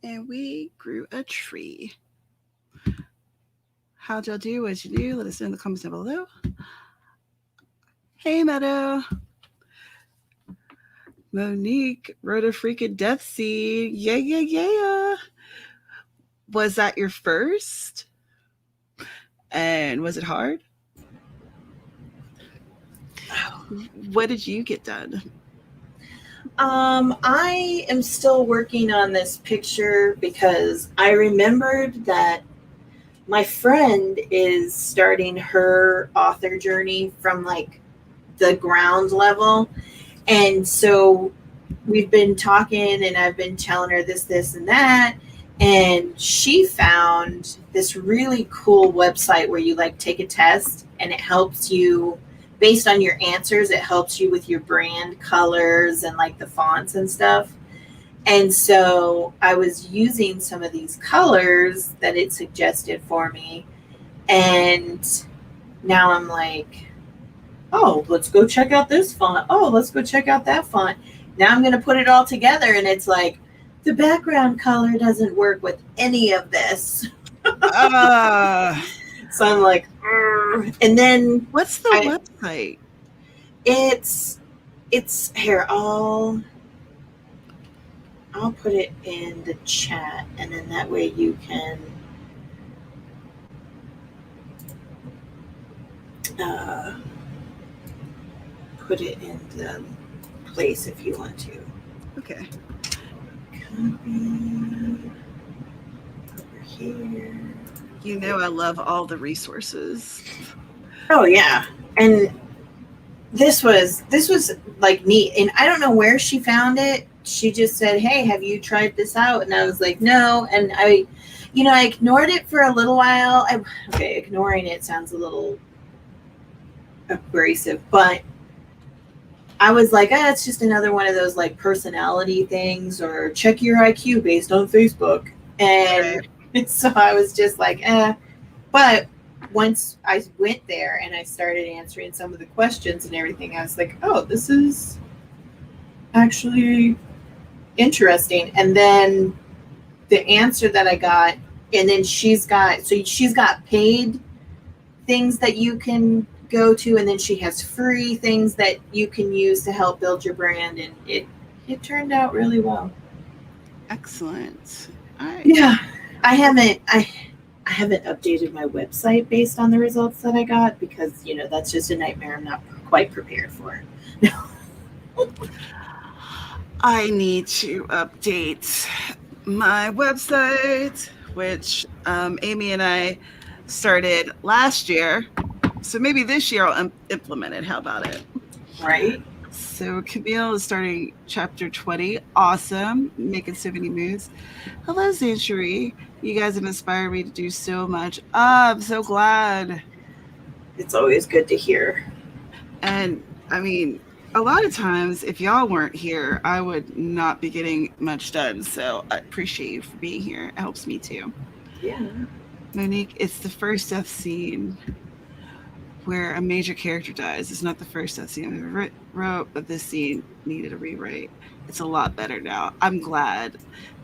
and we grew a tree. How'd y'all do? What'd you do? Let us know in the comments down below. Hey, Meadow. Monique wrote a freaking death scene. Yeah, yeah, yeah. Was that your first? And was it hard? What did you get done? I am still working on this picture because I remembered that my friend is starting her author journey from like the ground level. And so we've been talking and I've been telling her this, and that. And she found this really cool website where you like take a test and it helps you based on your answers. It helps you with your brand colors and like the fonts and stuff. And so I was using some of these colors that it suggested for me. And now I'm like, oh, let's go check out this font. Oh, let's go check out that font. Now I'm going to put it all together. And it's like, the background color doesn't work with any of this. So I'm like, and then what's the website? It's here. I'll put it in the chat, and then that way you can put it in the place if you want to. Okay. Copy over here. You know I love all the resources. Oh yeah, and this was like neat, and I don't know where she found it. She just said, "Hey, have you tried this out?" And I was like, "No." And I ignored it for a little while. Ignoring it sounds a little abrasive, but I was like, it's just another one of those like personality things, or check your IQ based on Facebook. And so I was just like, But once I went there and I started answering some of the questions and everything, I was like, oh, this is actually interesting. And then the answer that I got, and then she's got paid things that you can go to, and then she has free things that you can use to help build your brand, and it turned out really well. Excellent. All right. Yeah, I haven't updated my website based on the results that I got, because that's just a nightmare I'm not quite prepared for. I need to update my website, which Amy and I started last year. So maybe this year I'll implement it. How about it? Right. So Camille is starting chapter 20. Awesome. Making so many moves. Hello, Zancherie. You guys have inspired me to do so much. I'm so glad. It's always good to hear. And I mean, a lot of times if y'all weren't here, I would not be getting much done. So I appreciate you for being here. It helps me too. Yeah. Monique, it's the first death scene where a major character dies. It's not the first death scene I ever wrote, but this scene needed a rewrite. It's a lot better now. I'm glad.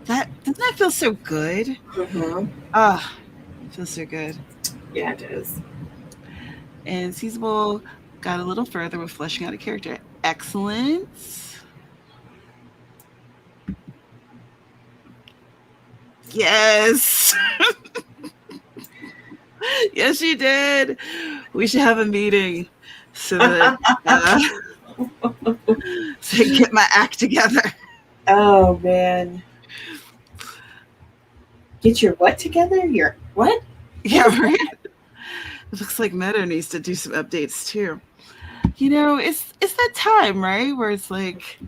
Doesn't that feel so good? Mm-hmm. It feels so good. Yeah, it does. And Seasonable got a little further with fleshing out a character. Excellent. Yes. Yes, you did. We should have a meeting so that so I can get my act together. Oh man. Get your what together? Your what? Yeah, right. It looks like Meta needs to do some updates too. It's that time, right? Where it's like,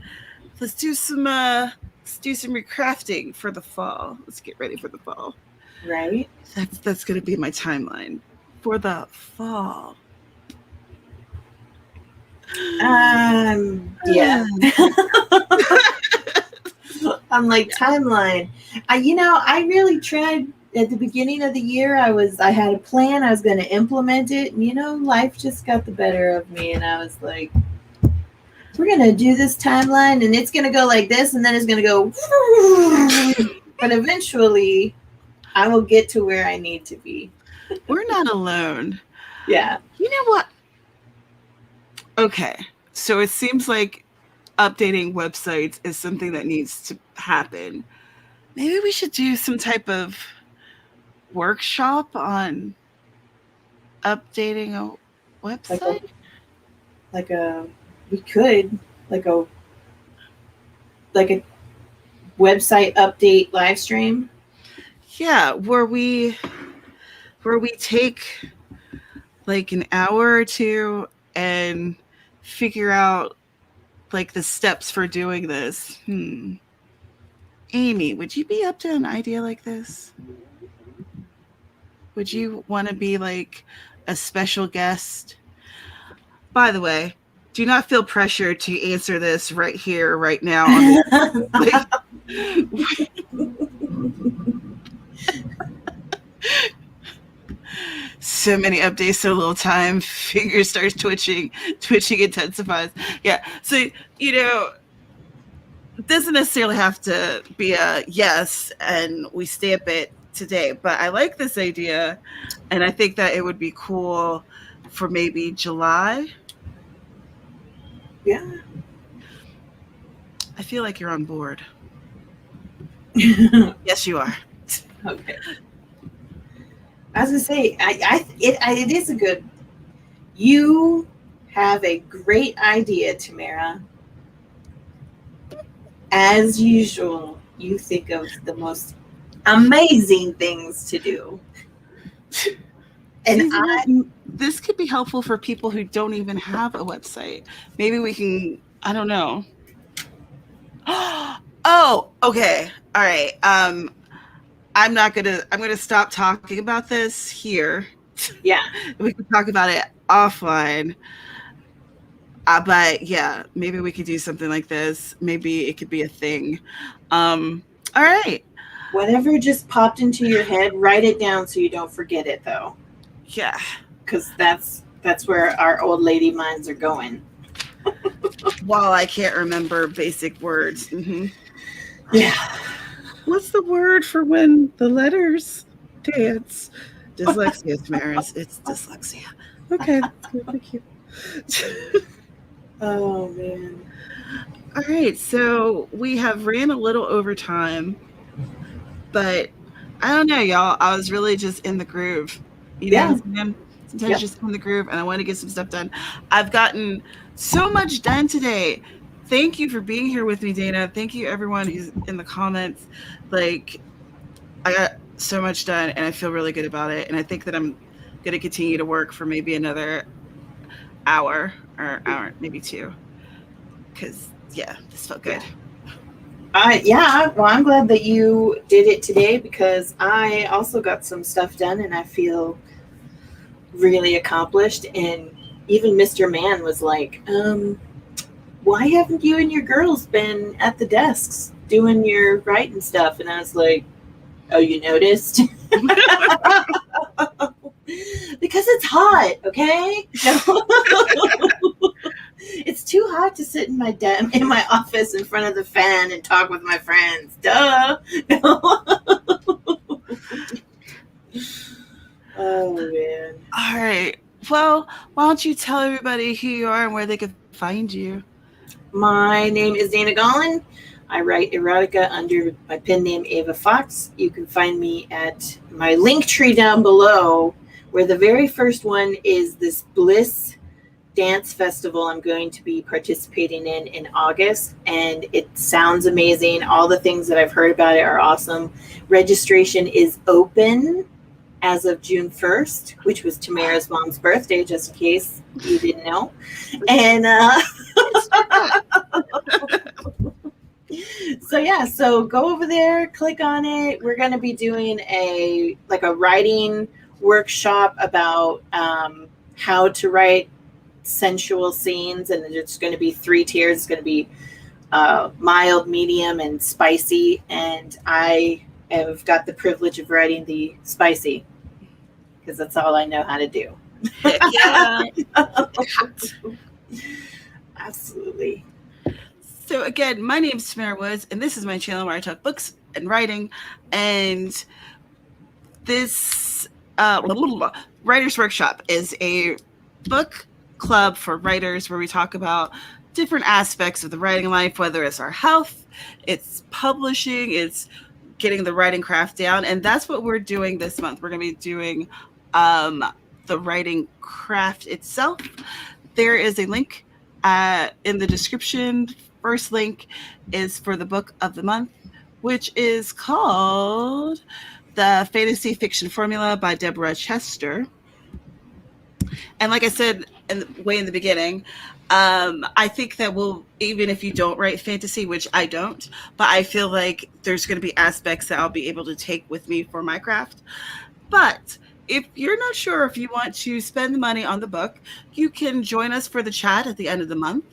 let's do some recrafting for the fall. Let's get ready for the fall. Right. That's going to be my timeline for the fall. Yeah. I'm like, timeline. I really tried at the beginning of the year. I had a plan. I was going to implement it. And, life just got the better of me. And I was like, we're going to do this timeline, and it's going to go like this. And then it's going to go. But eventually, I will get to where I need to be. We're not alone. Yeah. You know what? Okay. So it seems like updating websites is something that needs to happen. Maybe we should do some type of workshop on updating a Like website. we could, like a, website update live stream. Yeah, where we take like an hour or two and figure out like the steps for doing this. Amy, would you be up to an idea like this? Would you want to be like a special guest? By the way, do not feel pressure to answer this right here, right now. On this, so many updates, so little time. Finger starts twitching. Twitching intensifies. Yeah. So, it doesn't necessarily have to be a yes and we stamp it today, but I like this idea and I think that it would be cool for maybe July. Yeah. I feel like you're on board. Yes, you are. Okay. I was gonna say, it is a good. You have a great idea, Tamara. As usual, you think of the most amazing things to do. And this could be helpful for people who don't even have a website. Maybe we can, I don't know. Oh, okay. All right. I'm gonna stop talking about this here. Yeah. We can talk about it offline. But yeah, maybe we could do something like this. Maybe it could be a thing. All right. Whatever just popped into your head, write it down so you don't forget it, though. Yeah. Because that's where our old lady minds are going. While I can't remember basic words. Mm-hmm. Yeah. What's the word for when the letters dance? Dyslexia, Tamaris. It's dyslexia. Okay. Thank you. Oh, man. All right. So we have ran a little over time, but I don't know, y'all. I was really just in the groove. Sometimes just in the groove, and I want to get some stuff done. I've gotten so much done today. Thank you for being here with me, Dana. Thank you, everyone who's in the comments. Like, I got so much done, and I feel really good about it. And I think that I'm going to continue to work for maybe another hour, maybe two. Because, yeah, this felt good. Well, I'm glad that you did it today because I also got some stuff done and I feel really accomplished. And even Mr. Man was like, why haven't you and your girls been at the desks doing your writing stuff? And I was like, oh, you noticed? Because it's hot, okay? It's too hot to sit in my office in front of the fan and talk with my friends. Duh. Oh, man. All right. Well, why don't you tell everybody who you are and where they can find you? My name is Dana Gollin. I write erotica under my pen name Ava Fox. You can find me at my link tree down below, where the very first one is this Bliss dance festival I'm going to be participating in August, and it sounds amazing. All the things that I've heard about it are awesome. Registration is open as of June 1st, which was Tamara's mom's birthday, just in case you didn't know. And so go over there, click on it. We're going to be doing a writing workshop about how to write sensual scenes, and it's going to be 3 tiers. It's going to be mild, medium, and spicy, and I have got the privilege of writing the spicy because that's all I know how to do. Yeah. Absolutely. So again, my name is Tamara Woods, and this is my channel where I talk books, and writing. And this Writers Workshop is a book club for writers where we talk about different aspects of the writing life, whether it's our health, it's publishing, it's getting the writing craft down. And that's what we're doing this month. We're going to be doing the writing craft itself. There is a link in the description. First link is for the book of the month, which is called The Fantasy Fiction Formula by Deborah Chester. And like I said way in the beginning, I think that even if you don't write fantasy, which I don't, but I feel like there's going to be aspects that I'll be able to take with me for my craft. But if you're not sure if you want to spend the money on the book, you can join us for the chat at the end of the month.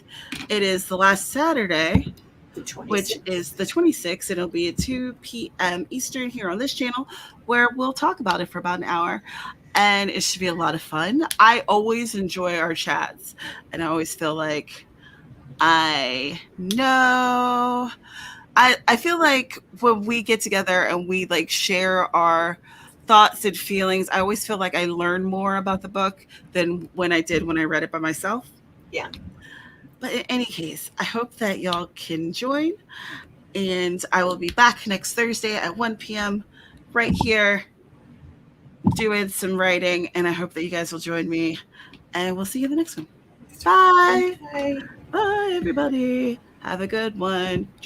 It is the last Saturday, which is the 26th. It'll be at 2 p.m. Eastern here on this channel, where we'll talk about it for about an hour. And it should be a lot of fun. I always enjoy our chats. And I always feel like I feel like when we get together and we like share our thoughts and feelings, I always feel like I learn more about the book than when I did when I read it by myself. Yeah. But in any case, I hope that y'all can join. And I will be back next Thursday at 1 p.m. right here doing some writing. And I hope that you guys will join me. And we'll see you in the next one. Bye. Bye. Bye, everybody. Have a good one.